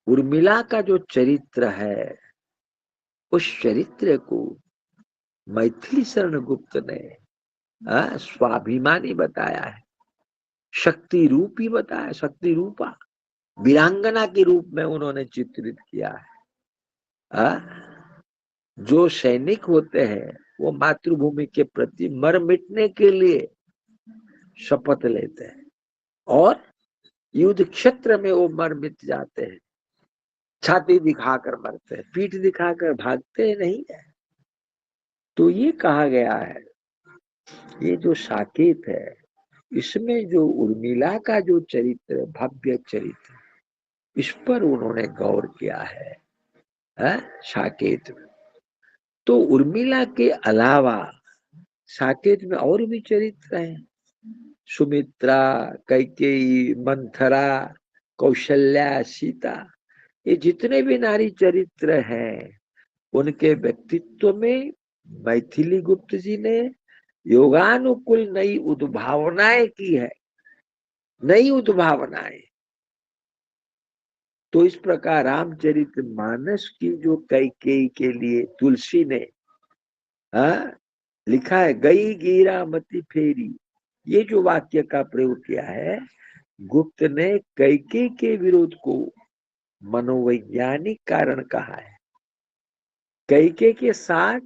उर्मिला का जो चरित्र है उस चरित्र को मैथिली शरण गुप्त ने स्वाभिमानी बताया है, शक्ति रूपी बताया, शक्ति रूपा वीरांगना के रूप में उन्होंने चित्रित किया है। जो सैनिक होते हैं वो मातृभूमि के प्रति मर मिटने के लिए शपथ लेते हैं और युद्ध क्षेत्र में वो मर मिट जाते हैं, छाती दिखाकर मरते हैं, पीठ दिखाकर भागते नहीं है। तो ये कहा गया है, ये जो साकेत है इसमें जो उर्मिला का जो चरित्र, भव्य चरित्र, इस पर उन्होंने गौर किया है साकेत में। तो उर्मिला के अलावा साकेत में और भी चरित्र हैं, सुमित्रा, कैकेयी, मंथरा, कौशल्या, सीता। ये जितने भी नारी चरित्र हैं उनके व्यक्तित्व में मैथिली गुप्त जी ने योगानुकूल नई उद्भावनाएं की है, नई उद्भावनाएं। तो इस प्रकार रामचरित मानस की जो कैकेयी के लिए तुलसी ने लिखा है, गई गिरा मति फेरी, ये जो वाक्य का प्रयोग किया है गुप्त ने कैकेयी के विरोध को मनोवैज्ञानिक कारण कहा है। कैकेयी के साथ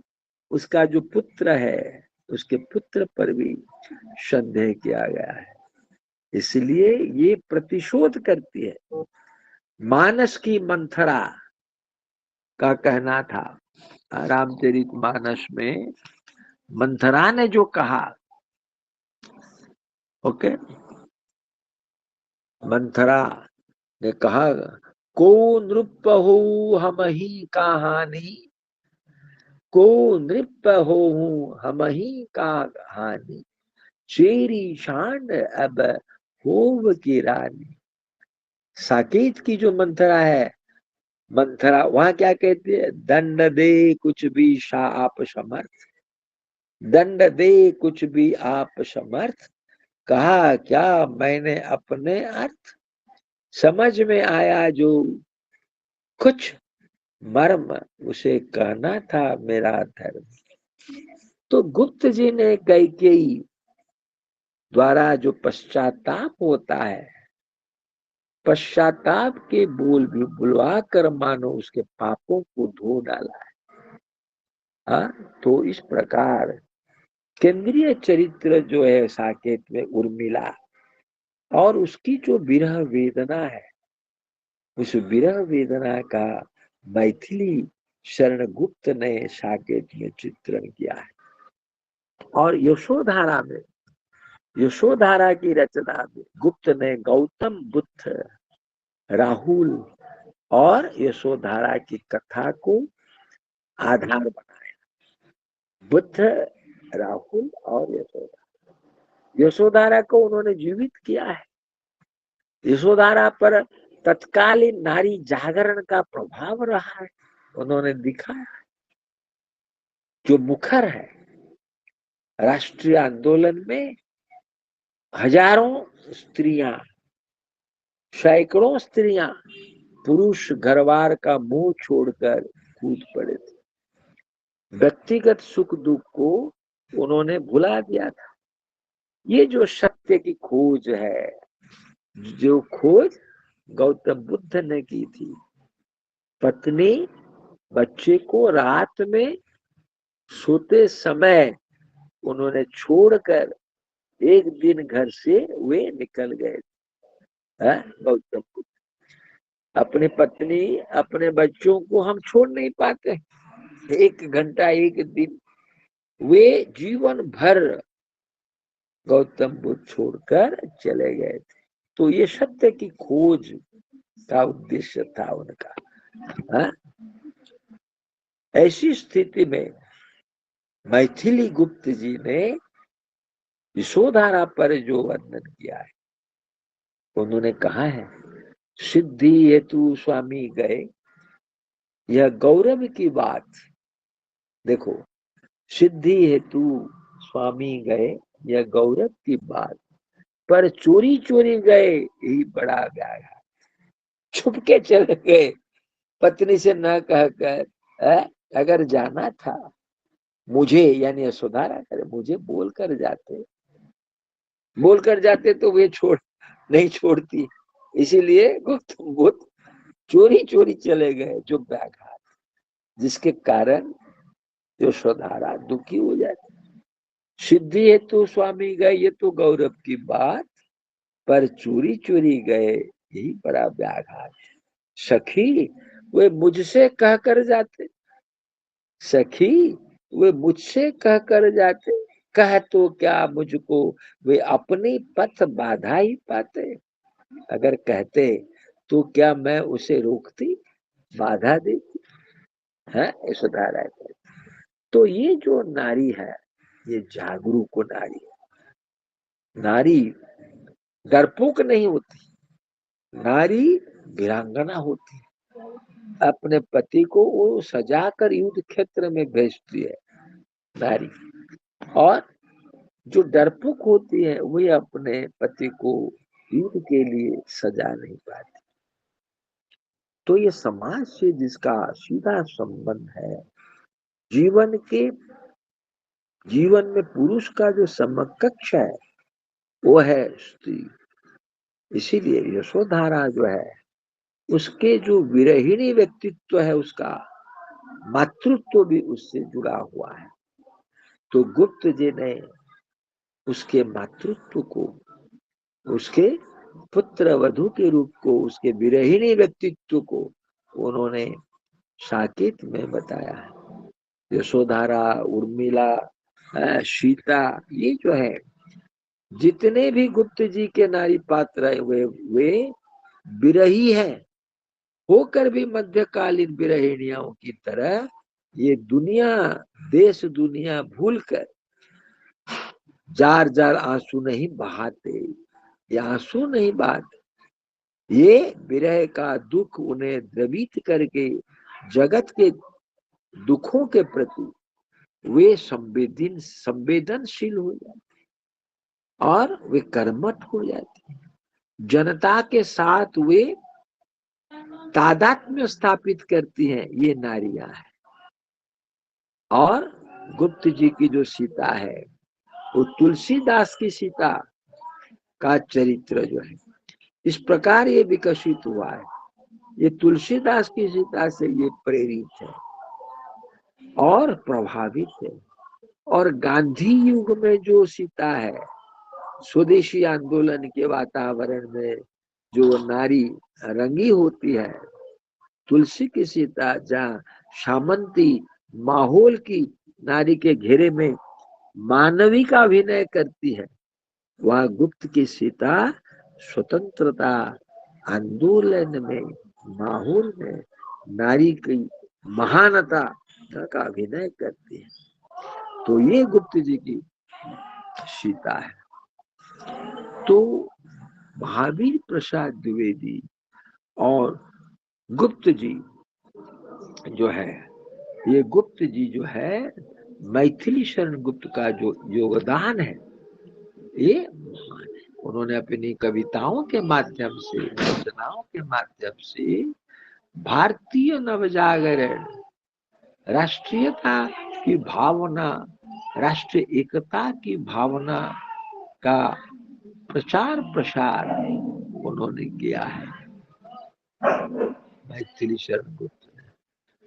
उसका जो पुत्र है उसके पुत्र पर भी संदेह किया गया है, इसलिए ये प्रतिशोध करती है। मानस की मंथरा का कहना था, रामचरित मानस में मंथरा ने जो कहा, ओके, मंथरा ने कहा, को नृप हो हम ही कहानी, को नृप हो हम ही कहानी, चेरी शान अब होव की रानी। साकेत की जो मंथरा है मंथरा वहां क्या कहती है, दंड दे कुछ भी आप समर्थ, दंड दे कुछ भी आप समर्थ, कहा क्या मैंने अपने अर्थ, समझ में आया जो कुछ मर्म, उसे कहना था मेरा धर्म। तो गुप्त जी ने कैकेयी द्वारा जो पश्चाताप होता है, पश्चाताप के बोल भी बुलवा कर मानो उसके पापों को धो डाला है। तो इस प्रकार केंद्रीय चरित्र जो है साकेत में उर्मिला, और उसकी जो विरह वेदना है, उस विरह वेदना का मैथिली शरण गुप्त ने साकेत में चित्रण किया है। और यशोधारा में, यशोधारा की रचना में गुप्त ने गौतम बुद्ध, राहुल और यशोधारा की कथा को आधार बनाया। बुद्ध, राहुल और यशोधारा, यशोधारा को उन्होंने जीवित किया है। यशोधारा पर तत्कालीन नारी जागरण का प्रभाव रहा है, उन्होंने दिखाया है। जो मुखर है राष्ट्रीय आंदोलन में, हजारों स्त्रियां, सैकड़ों स्त्रियां पुरुष घरवार का मुंह छोड़कर कूद पड़े थे। व्यक्तिगत सुख दुख को उन्होंने भुला दिया था। ये जो सत्य की खोज है, जो खोज गौतम बुद्ध ने की थी, पत्नी बच्चे को रात में सोते समय उन्होंने छोड़कर एक दिन घर से वे निकल गए। गौतम बुद्ध, अपनी पत्नी अपने बच्चों को हम छोड़ नहीं पाते, एक घंटा एक दिन, वे जीवन भर गौतम बुद्ध छोड़कर चले गए थे। तो ये सत्य की खोज का उद्देश्य था उनका। हा? ऐसी स्थिति में मैथिली गुप्त जी ने यशोधारा पर जो वर्णन किया है, उन्होंने कहा है, सिद्धि हेतु स्वामी गए, यह गौरव की बात। देखो, सिद्धि हेतु स्वामी गए, यह गौरव की बात, पर चोरी चोरी गए यही बड़ा व्याघात। छुप के चले गए, पत्नी से न कहकर। अगर जाना था मुझे, यानी यशोधारा करे, मुझे बोलकर जाते तो वे नहीं छोड़ती। इसीलिए गुप्त बुद्ध चोरी चोरी चले गए, जो व्याघात, जिसके कारण यशोधारा दुखी हो जाती। सिद्धि हेतु स्वामी गए, ये तो गौरव की बात, पर चोरी चोरी गए यही बड़ा व्याघात। सखी वे मुझसे कहकर जाते, सखी वे मुझसे कहकर जाते, कह तो क्या मुझको वे अपनी पथ बाधा ही पाते। अगर कहते तो क्या मैं उसे रोकती, बाधा देती है। यशोधारा है। तो ये जो नारी है, ये जागरूक नारी है। नारी डरपोक नहीं होती, नारी वीरांगना होती है। अपने पति को वो सजाकर युद्ध क्षेत्र में भेजती है नारी, और जो डरपोक होती है वे अपने पति को युद्ध के लिए सजा नहीं पाती। तो ये समाज से जिसका सीधा संबंध है, जीवन में पुरुष का जो समकक्ष है वो है स्त्री। इसीलिए यशोधारा जो है, उसके जो विरहिणी व्यक्तित्व है, उसका मातृत्व भी उससे जुड़ा हुआ है। तो गुप्त जी ने उसके मातृत्व को, उसके पुत्र वधु के रूप को, उसके विरहिणी व्यक्तित्व को उन्होंने साकेत में बताया है। यशोधारा, उर्मिला, सीता, ये जो है जितने भी गुप्त जी के नारी पात्र वे विरही हैं, होकर भी मध्यकालीन विरहिणियों की तरह ये दुनिया, देश दुनिया भूलकर जार जार आंसू नहीं बहाते। ये आंसू नहीं बहाते, ये विरह का दुख उन्हें द्रवित करके जगत के दुखों के प्रति वे संवेदनशील हो जाते और वे कर्मठ हो जाते। जनता के साथ वे तादात्म्य स्थापित करती हैं, ये नारियां हैं। और गुप्त जी की जो सीता है वो तुलसीदास की सीता का चरित्र जो है इस प्रकार ये विकसित हुआ है। ये तुलसीदास की सीता से ये प्रेरित है और प्रभावित है। और गांधी युग में जो सीता है, स्वदेशी आंदोलन के वातावरण में जो नारी रंगी होती है, तुलसी की सीता जहाँ सामंती माहौल की नारी के घेरे में मानवी का अभिनय करती है, वह गुप्त की सीता स्वतंत्रता आंदोलन में माहौल में नारी की महानता का अभिनय करती है। तो ये गुप्त जी की सीता है। तो महावीर प्रसाद द्विवेदी और गुप्त जी जो है, ये गुप्त जी जो है मैथिली शरण गुप्त का जो योगदान है ये महान है। उन्होंने अपनी कविताओं के माध्यम से, रचनाओं के माध्यम से भारतीय नवजागरण, राष्ट्रीयता की भावना, राष्ट्रीय एकता की भावना का प्रचार प्रसार उन्होंने किया है। मैथिली शरण गुप्त ने,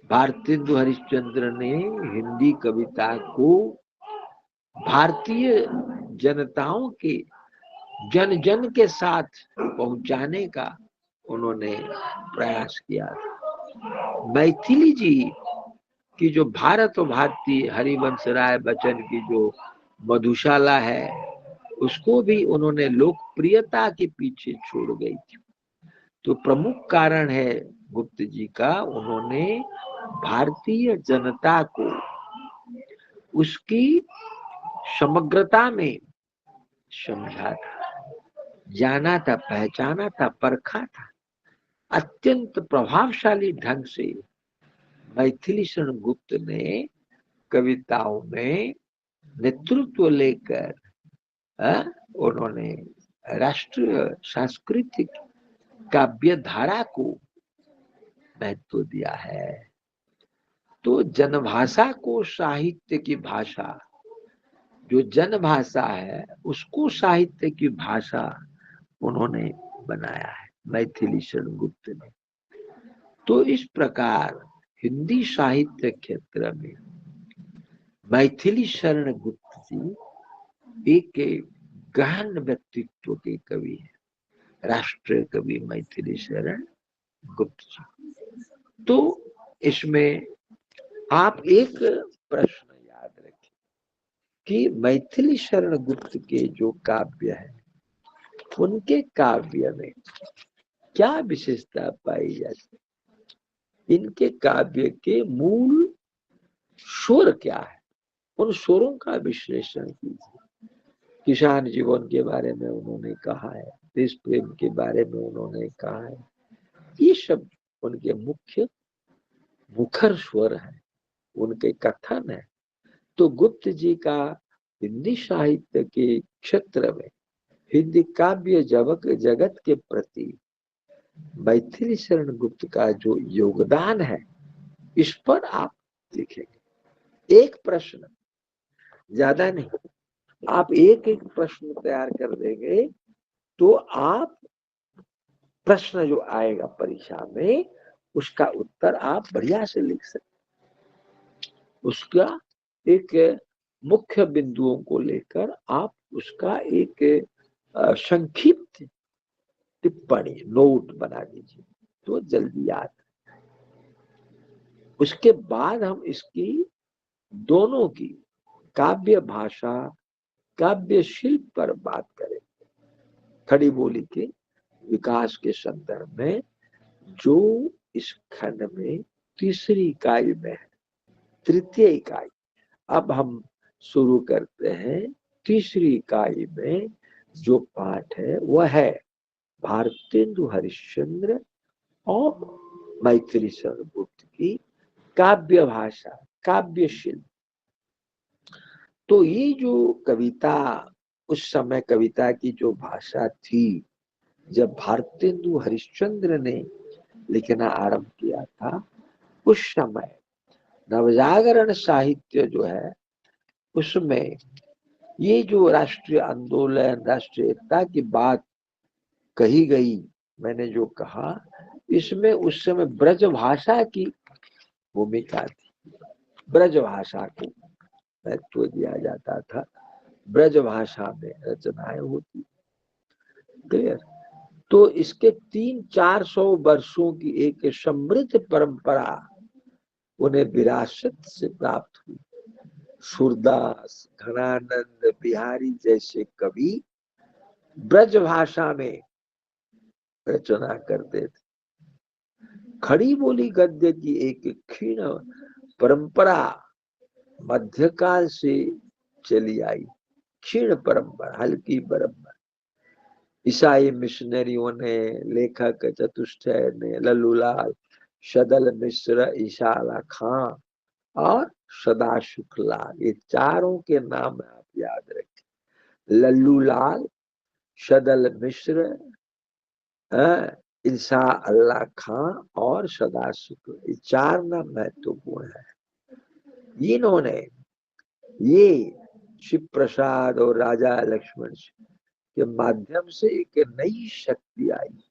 भारतेंदु हरिश्चंद्र ने हिंदी कविता को भारतीय जनताओं के जन जन के साथ पहुंचाने का उन्होंने प्रयास किया था। मैथिली जी की जो भारत और भारतीय हरिवंश राय बच्चन की जो मधुशाला है उसको भी उन्होंने लोकप्रियता के पीछे छोड़ गई थी। तो प्रमुख कारण है गुप्त जी का, उन्होंने भारतीय जनता को उसकी समग्रता में समझा था, जाना था, पहचाना था, परखा था। अत्यंत प्रभावशाली ढंग से मैथिली शरण गुप्त ने कविताओं में नेतृत्व लेकर उन्होंने राष्ट्रीय सांस्कृतिक काव्य धारा को महत्व दिया है। तो जनभाषा को साहित्य की भाषा, जो जनभाषा है उसको साहित्य की भाषा उन्होंने बनाया है मैथिली शरण गुप्त ने। तो इस प्रकार हिंदी साहित्य क्षेत्र में मैथिली शरण गुप्त जी एक गहन व्यक्तित्व के कवि है, राष्ट्रीय कवि मैथिली शरण गुप्त जी। तो इसमें आप एक प्रश्न याद रखें कि मैथिली शरण गुप्त के जो काव्य है उनके काव्य में क्या विशेषता पाई जाती है, इनके काव्य के मूल स्वर क्या है, उन स्वरों का विश्लेषण कीजिए। किसान जीवन के बारे में उन्होंने कहा है, देश प्रेम के बारे में उन्होंने कहा है, ये सब उनके मुख्य मुखर स्वर है, उनके कथन है। तो गुप्त जी का हिंदी साहित्य के क्षेत्र में हिंदी काव्य जगत के प्रति मैथिली शरण गुप्त का जो योगदान है इस पर आप देखेंगे। एक प्रश्न, ज्यादा नहीं, आप एक एक प्रश्न तैयार कर देंगे तो आप प्रश्न जो आएगा परीक्षा में उसका उत्तर आप बढ़िया से लिख सकते। उसका एक मुख्य बिंदुओं को लेकर आप उसका एक संक्षिप्त टिप्पणी नोट बना दीजिए तो जल्दी याद। उसके बाद हम इसकी दोनों की काव्य भाषा, काव्य शिल्प पर बात करें। खड़ी बोली के विकास के संदर्भ में जो इस खंड में तीसरी इकाई में है, तृतीय इकाई। अब हम शुरू करते हैं तीसरी इकाई में जो पाठ है वह है भारतेंदु हरिश्चंद्र और मैथिली शरण गुप्त की काव्य भाषा, काव्य शिल्प। तो ये जो कविता, उस समय कविता की जो भाषा थी, जब भारतेंदु हरिश्चंद्र ने लिखना आरंभ किया था, उस समय नवजागरण साहित्य जो है उसमें ये जो राष्ट्रीय आंदोलन, राष्ट्रीय एकता की बात कही गई, मैंने जो कहा, इसमें उस समय ब्रज भाषा की भूमिका थी। ब्रज भाषा को महत्व दिया जाता था, ब्रज भाषा में रचनाएं होती। क्लियर? तो इसके 300-400 वर्षों की एक समृद्ध परंपरा उन्हें विरासत से प्राप्त हुई। सूरदास, घनानंद, बिहारी जैसे कवि ब्रज भाषा में रचना करते थे। खड़ी बोली गद्य की एक क्षीण परंपरा मध्यकाल से चली आई। क्षीण परंपरा, हल्की परंपरा। ईसाई मिशनरियों ने, लेखक चतुष्टय ने, लल्लूलाल, सदल मिश्र, ईशाला खां और सदा शुक्लाल, ये चारों के नाम आप याद रखें। लल्लूलाल, सदल मिश्र, ईशा अल्लाह खां और सदा शुक्ल, ये चार नाम महत्वपूर्ण है। इन्होंने ये शिव प्रसाद और राजा लक्ष्मण के माध्यम से एक नई शक्ति आई।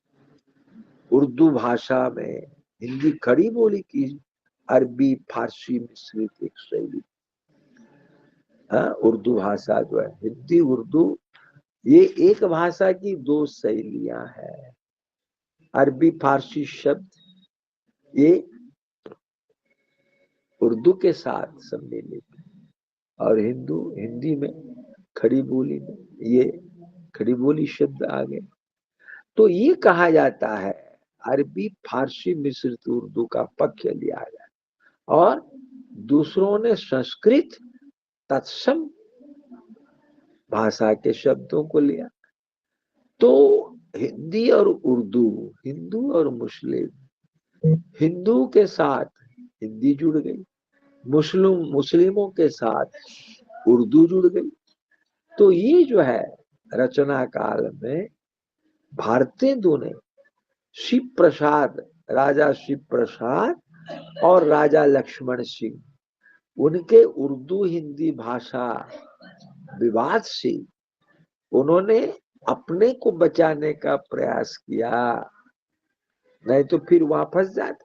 उर्दू भाषा में हिंदी खड़ी बोली की अरबी फारसी मिश्रित एक शैली। उर्दू भाषा जो है, हिंदी उर्दू, ये एक भाषा की दो शैलियां हैं। अरबी फारसी शब्द ये उर्दू के साथ सम्मिलित है, और हिंदी में खड़ी बोली में ये खड़ी बोली शब्द आ गए। तो ये कहा जाता है अरबी फारसी मिश्रित उर्दू का पक्ष लिया गया, और दूसरों ने संस्कृत तत्सम भाषा के शब्दों को लिया। तो हिंदी और उर्दू, हिंदू और मुस्लिम, हिंदू के साथ हिंदी जुड़ गई, मुस्लिमों के साथ उर्दू जुड़ गई। तो ये जो है रचना काल में भारतेंदु ने शिव प्रसाद, राजा शिव प्रसाद और राजा लक्ष्मण सिंह, उनके उर्दू हिंदी भाषा विवाद से उन्होंने अपने को बचाने का प्रयास किया, नहीं तो फिर वापस जाते।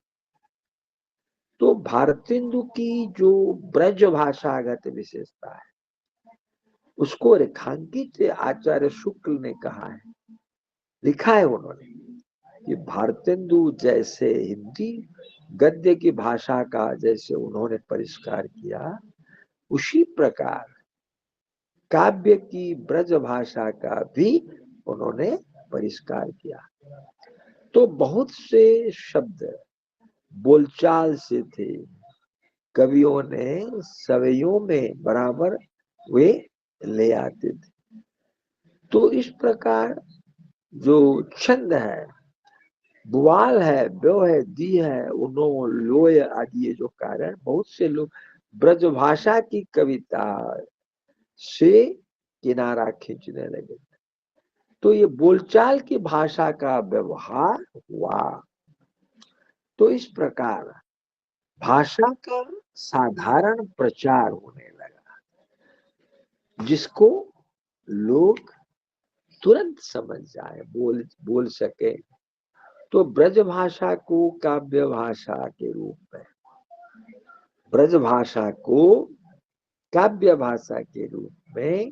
तो भारतेंदु की जो ब्रज भाषागत विशेषता है, उसको रेखांकित आचार्य शुक्ल ने कहा है, लिखा है उन्होंने कि भारतेंदु जैसे हिंदी गद्य की भाषा का जैसे उन्होंने परिष्कार किया, उसी प्रकार काव्य की ब्रज भाषा का भी उन्होंने परिष्कार किया। तो बहुत से शब्द बोलचाल से थे, कवियों ने सवैयों में बराबर वे ले आते थे। तो इस प्रकार जो छंद है, बुवाल है, ब्यो है, दी है, उनो, लोय आदि ये जो कारण, बहुत से लोग ब्रज भाषा की कविता से किनारा खींचने लगे। तो ये बोलचाल की भाषा का व्यवहार हुआ। तो इस प्रकार भाषा का साधारण प्रचार होने लगा, जिसको लोग तुरंत समझ जाए, बोल सके। तो ब्रज भाषा को काव्य भाषा के रूप में, ब्रज भाषा को काव्य भाषा के रूप में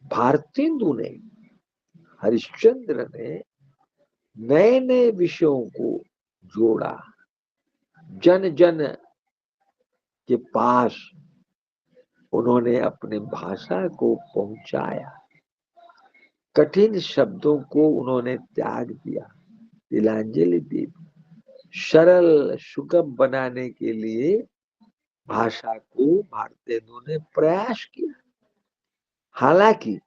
भारतेंदु ने, हरिश्चंद्र ने नए नए विषयों को जोड़ा, जन जन के पास उन्होंने अपने भाषा को पहुंचाया। कठिन शब्दों को उन्होंने त्याग दिया, तिलांजलि दी, सरल सुगम बनाने के लिए भाषा को भारतेंदु ने प्रयास किया। हालांकि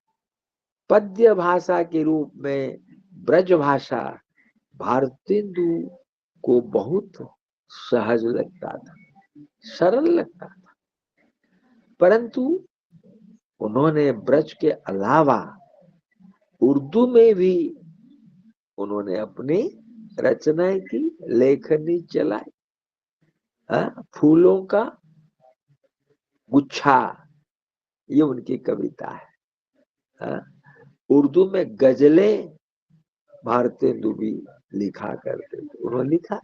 पद्य भाषा के रूप में ब्रज भाषा भारतेंदु को बहुत सहज लगता था, सरल लगता था, परंतु उन्होंने ब्रज के अलावा उर्दू में भी उन्होंने अपनी रचनाएं की, लेखनी चलाई। फूलों का गुच्छा ये उनकी कविता है। उर्दू में गजलें भारतेंदु भी लिखा करते थे, उन्होंने लिखा,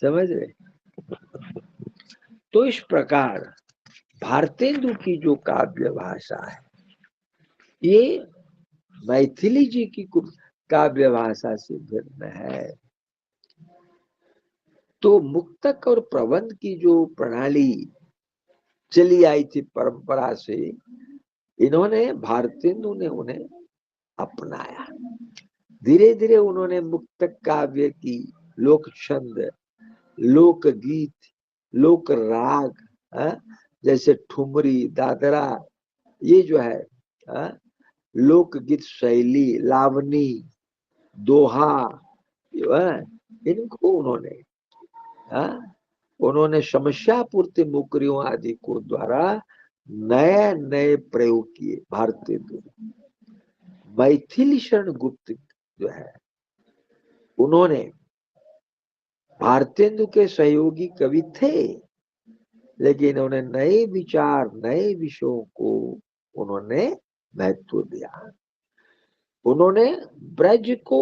समझ रहे। तो इस प्रकार भारतेंदु की जो काव्य भाषा है ये मैथिली जी की काव्य भाषा से भिन्न है। तो मुक्तक और प्रबंध की जो प्रणाली चली आई थी परंपरा से, इन्होंने भारतेंदु ने उन्हें अपनाया। धीरे धीरे उन्होंने मुक्तक काव्य की लोक छंद, लोक गीत, लोक राग, जैसे ठुमरी, दादरा, ये जो है लोकगीत शैली, लावनी, दोहा, इनको उन्होंने समस्या पूर्ति मुकरियों आदि को द्वारा नए नए प्रयोग किए। भारतेंदु मैथिली शरण गुप्त जो है उन्होंने भारतेंदु के सहयोगी कवि थे, लेकिन उन्होंने नए विचार, नए विषयों को उन्होंने महत्व दिया। उन्होंने ब्रज को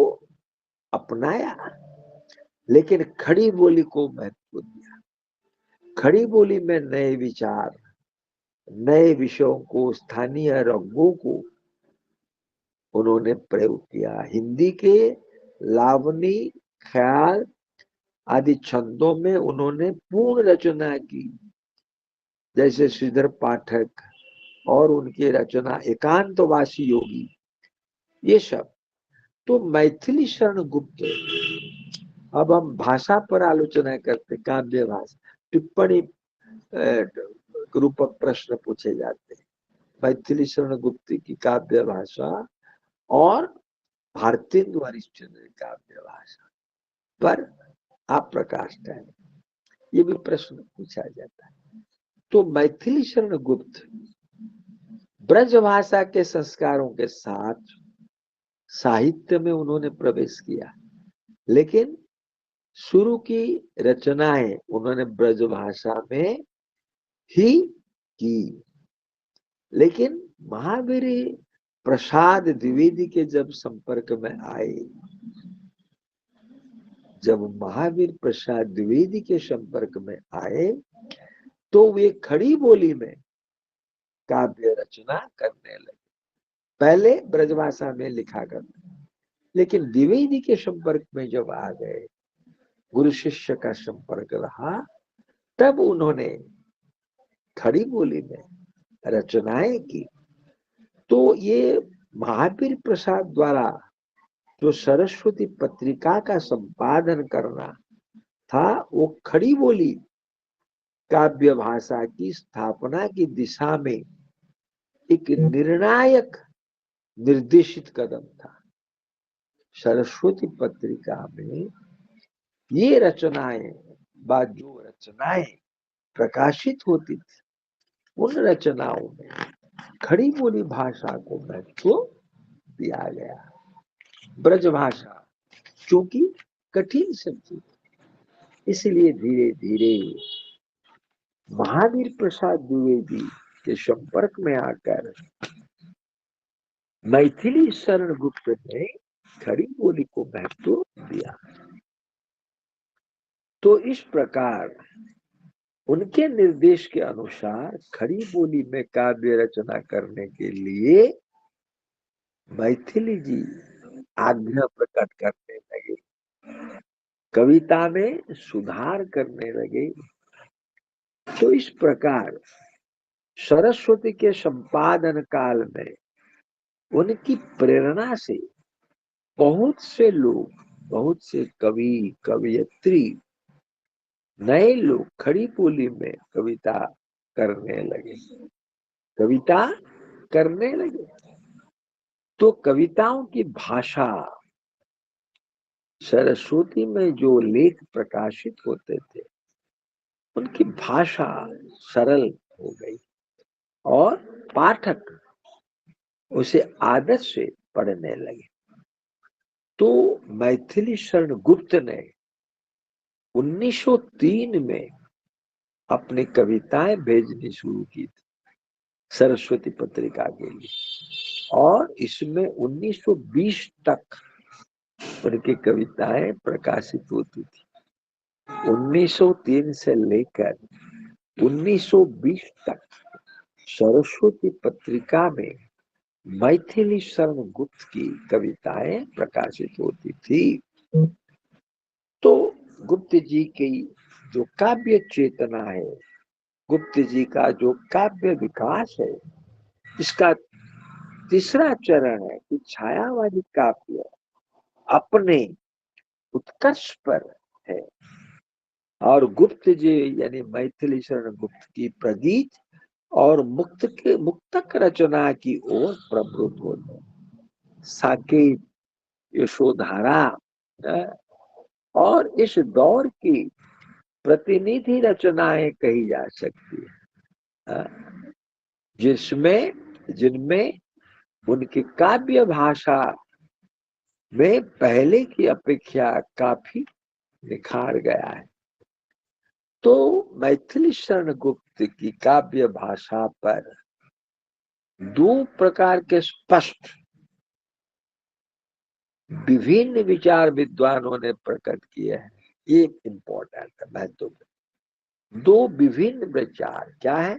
अपनाया, लेकिन खड़ी बोली को महत्व दिया। खड़ी बोली में नए विचार, नए विषयों को, स्थानीय रंगों को उन्होंने प्रयोग किया। हिंदी के लावनी, ख्याल आदि छंदों में उन्होंने पूर्ण रचना की, जैसे श्रीधर पाठक और उनकी रचना एकांतवासी योगी, ये सब। तो मैथिली शरण गुप्त, अब हम भाषा पर आलोचना करते, काव्य भाषा, टिप्पणी रूपक प्रश्न पूछे जाते हैं। मैथिली शरण गुप्त की काव्य भाषा और भारतेंदु हरिश्चंद्र की काव्य भाषा पर आप प्रकाश डालें, ये भी प्रश्न पूछा जाता है। तो मैथिली शरण गुप्त ब्रज भाषा के संस्कारों के साथ साहित्य में उन्होंने प्रवेश किया, लेकिन शुरू की रचनाएं उन्होंने ब्रज भाषा में ही की। लेकिन महावीर प्रसाद द्विवेदी के जब संपर्क में आए, जब महावीर प्रसाद द्विवेदी के संपर्क में आए तो वे खड़ी बोली में काव्य रचना करने लगे। पहले ब्रजभाषा में लिखा करते, लेकिन द्विवेदी के संपर्क में जब आ गए, गुरु शिष्य का संपर्क रहा, तब उन्होंने खड़ी बोली में रचनाएं की। तो ये महावीर प्रसाद द्वारा जो सरस्वती पत्रिका का संपादन करना था, वो खड़ी बोली काव्य भाषा की स्थापना की दिशा में एक निर्णायक निर्देशित कदम था। सरस्वती पत्रिका में ये रचनाएं, जो रचनाएं प्रकाशित होती थी, उन रचनाओं में खड़ी बोली भाषा को महत्व दिया गया। ब्रज भाषा क्योंकि कठिन शब्द, इसलिए धीरे धीरे महावीर प्रसाद द्विवेदी के संपर्क में आकर मैथिली शरण गुप्त ने खड़ी बोली को महत्व दिया। तो इस प्रकार उनके निर्देश के अनुसार खड़ी बोली में काव्य रचना करने के लिए मैथिली जी आग्रह प्रकट करने लगे, कविता में सुधार करने लगे। तो इस प्रकार सरस्वती के संपादन काल में उनकी प्रेरणा से बहुत से लोग, बहुत से कवि, कवयित्री, नए लोग खड़ी बोली में कविता करने लगे, कविता करने लगे। तो कविताओं की भाषा सरस्वती में जो लेख प्रकाशित होते थे उनकी भाषा सरल हो गई और पाठक उसे आदत से पढ़ने लगे। तो मैथिली शरण गुप्त ने 1903 में अपनी कविताएं भेजनी शुरू की थी सरस्वती पत्रिका के लिए और इसमें 1920 तक उनकी कविताएं प्रकाशित होती थी। 1903 से लेकर 1920 तक सरस्वती पत्रिका में मैथिली शरण गुप्त की कविताएं प्रकाशित होती थी। तो गुप्त जी की जो काव्य चेतना है, गुप्त जी का जो काव्य विकास है, इसका तीसरा चरण है कि छायावादी काव्य अपने उत्कर्ष पर है और गुप्त जी यानी मैथिली शरण गुप्त की प्रगीत और मुक्तक रचना की ओर प्रवृत्त होते हैं। साकेत, यशोधारा और इस दौर की प्रतिनिधि रचनाएं कही जा सकती है, जिनमें उनकी काव्य भाषा में पहले की अपेक्षा काफी निखार गया है। तो मैथिली शरण गुप्त की काव्य भाषा पर दो प्रकार के स्पष्ट विभिन्न विचार विद्वानों ने प्रकट किए हैं। ये इंपॉर्टेंट है, महत्वपूर्ण। दो विभिन्न विचार क्या है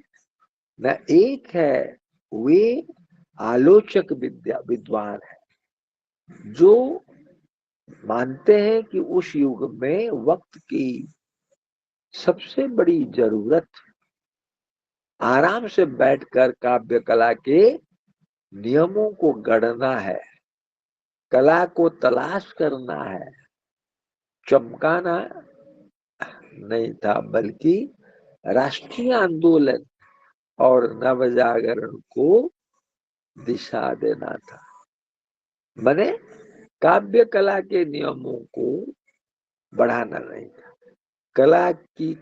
न, एक है वे आलोचक विद्वान है जो मानते हैं कि उस युग में वक्त की सबसे बड़ी जरूरत आराम से बैठकर काव्य कला के नियमों को गढ़ना है, कला को तलाश करना है, चमकाना नहीं था, बल्कि राष्ट्रीय आंदोलन और नवजागरण को दिशा देना था। माने काव्य कला के नियमों को बढ़ाना नहीं था, कला की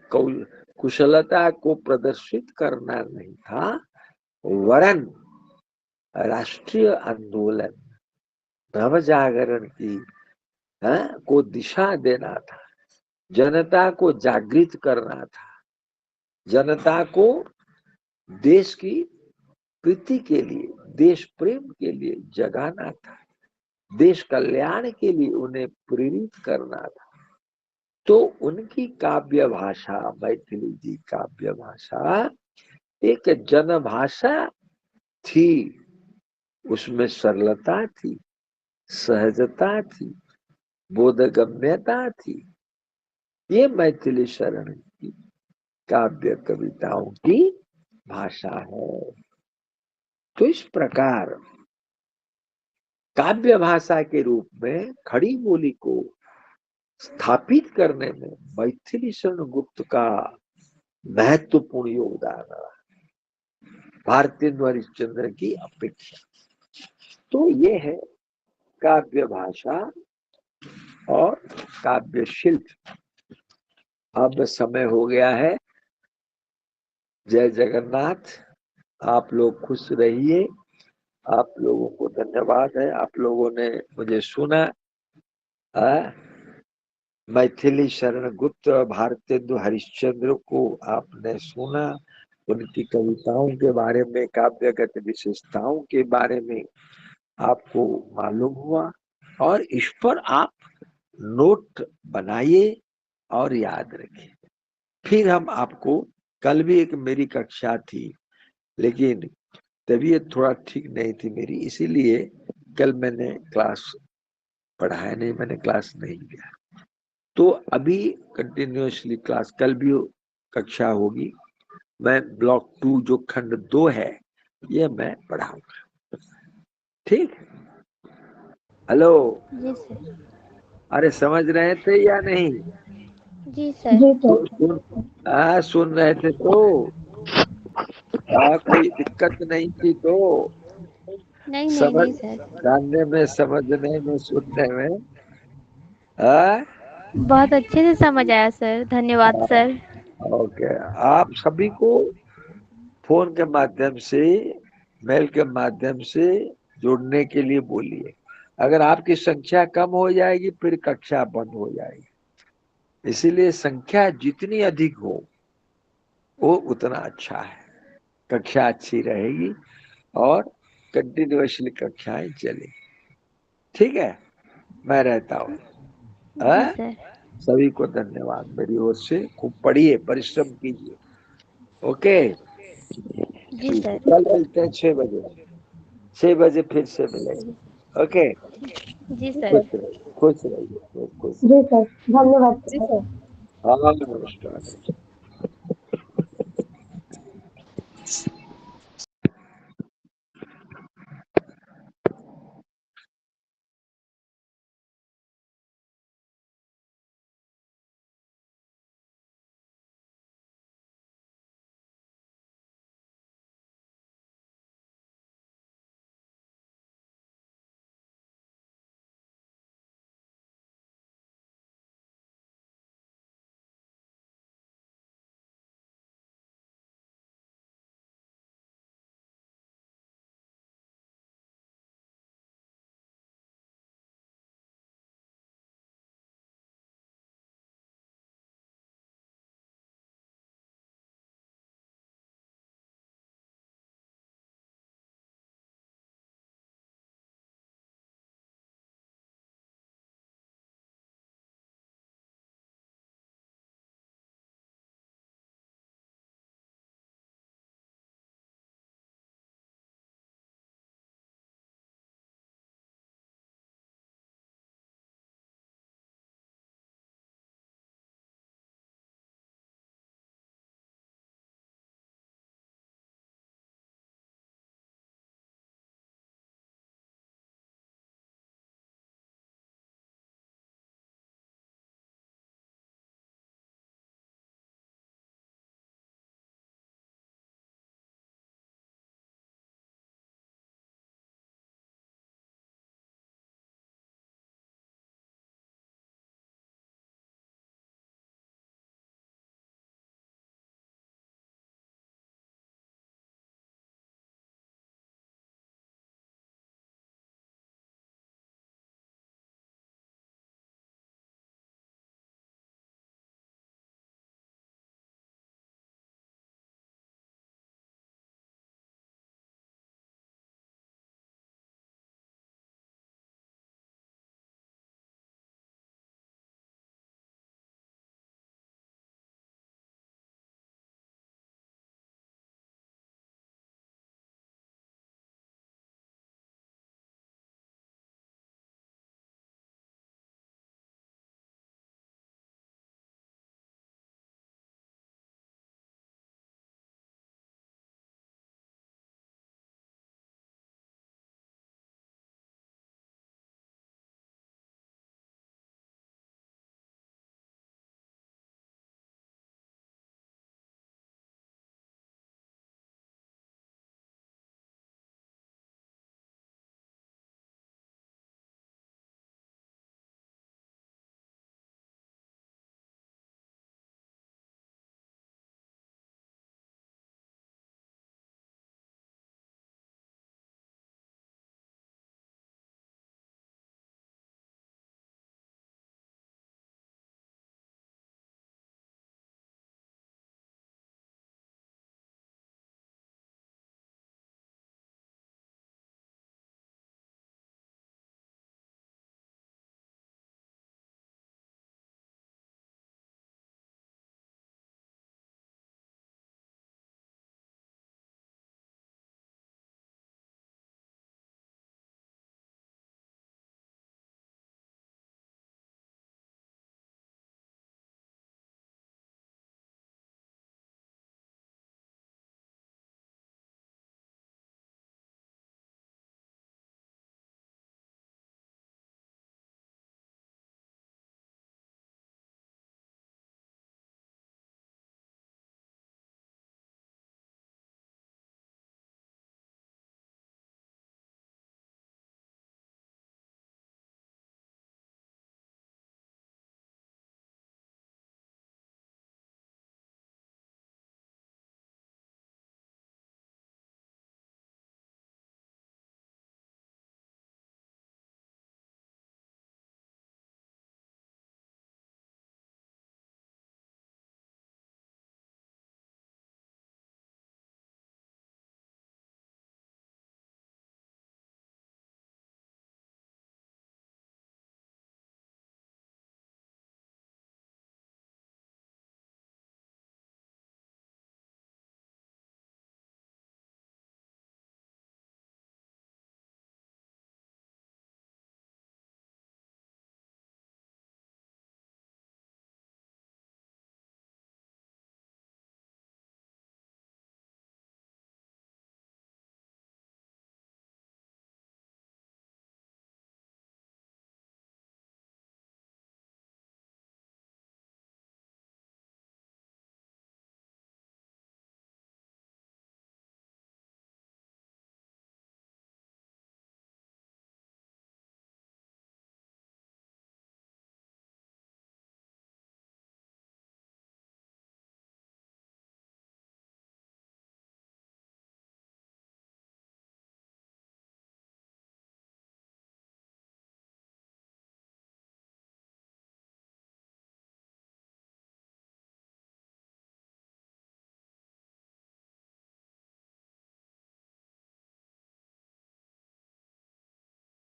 कुशलता को प्रदर्शित करना नहीं था, वरन राष्ट्रीय आंदोलन नवजागरण की को दिशा देना था, जनता को जागृत करना था, जनता को देश की प्रीति के लिए, देश प्रेम के लिए जगाना था, देश कल्याण के लिए उन्हें प्रेरित करना था। तो उनकी काव्य भाषा, मैथिली जी काव्य भाषा एक जन भाषा थी, उसमें सरलता थी, सहजता थी, बोधगम्यता थी। ये मैथिली शरण की काव्य कविताओं की भाषा है। तो इस प्रकार काव्य भाषा के रूप में खड़ी बोली को स्थापित करने में मैथिली शरण गुप्त का महत्वपूर्ण योगदान रहा भारतेंदु हरिश्चंद्र की अपेक्षा। तो ये है काव्य भाषा और काव्य शिल्प। अब समय हो गया है। जय जगन्नाथ। आप लोग खुश रहिए। आप लोगों को धन्यवाद है, आप लोगों ने मुझे सुना। मैथिली शरण गुप्त भारतेंदु हरिश्चंद्र को आपने सुना, उनकी कविताओं के बारे में, काव्यगत विशेषताओं के बारे में आपको मालूम हुआ और इस पर आप नोट बनाइए और याद रखिए। फिर हम आपको, कल भी एक मेरी कक्षा थी लेकिन तबीयत थोड़ा ठीक नहीं थी मेरी, इसीलिए कल मैंने क्लास पढ़ाया नहीं, मैंने क्लास नहीं लिया। तो अभी कंटिन्यूअसली क्लास कल भी कक्षा होगी। मैं ब्लॉक 2 जो खंड 2 है ये मैं पढ़ाऊंगा। ठीक? हेलो, जी सर। अरे समझ रहे थे या नहीं? जी सर। सुन रहे थे तो कोई दिक्कत नहीं थी तो? नहीं समझ नहीं सर। जानने में, समझने में, सुनने में हाँ? बहुत अच्छे से समझ आया सर, धन्यवाद सर। ओके, आप सभी को फोन के माध्यम से, मेल के माध्यम से जुड़ने के लिए बोलिए। अगर आपकी संख्या कम हो जाएगी फिर कक्षा बंद हो जाएगी, इसीलिए संख्या जितनी अधिक हो वो उतना अच्छा है, कक्षा अच्छी रहेगी और कंटिन्यूअसली कक्षाएं चलेगी। ठीक है, मैं रहता हूँ। जी सर। सभी को धन्यवाद मेरी ओर से। खूब पढ़िए, परिश्रम कीजिए। ओके, जी सर। कल मिलते हैं 6 बजे। 6 बजे फिर से मिलेंगे। ओके, जी सर। खुश रहिए, खुश रहिए, खुश जी सर, धन्यवाद जी सर। सर। हाँ, नमस्कार।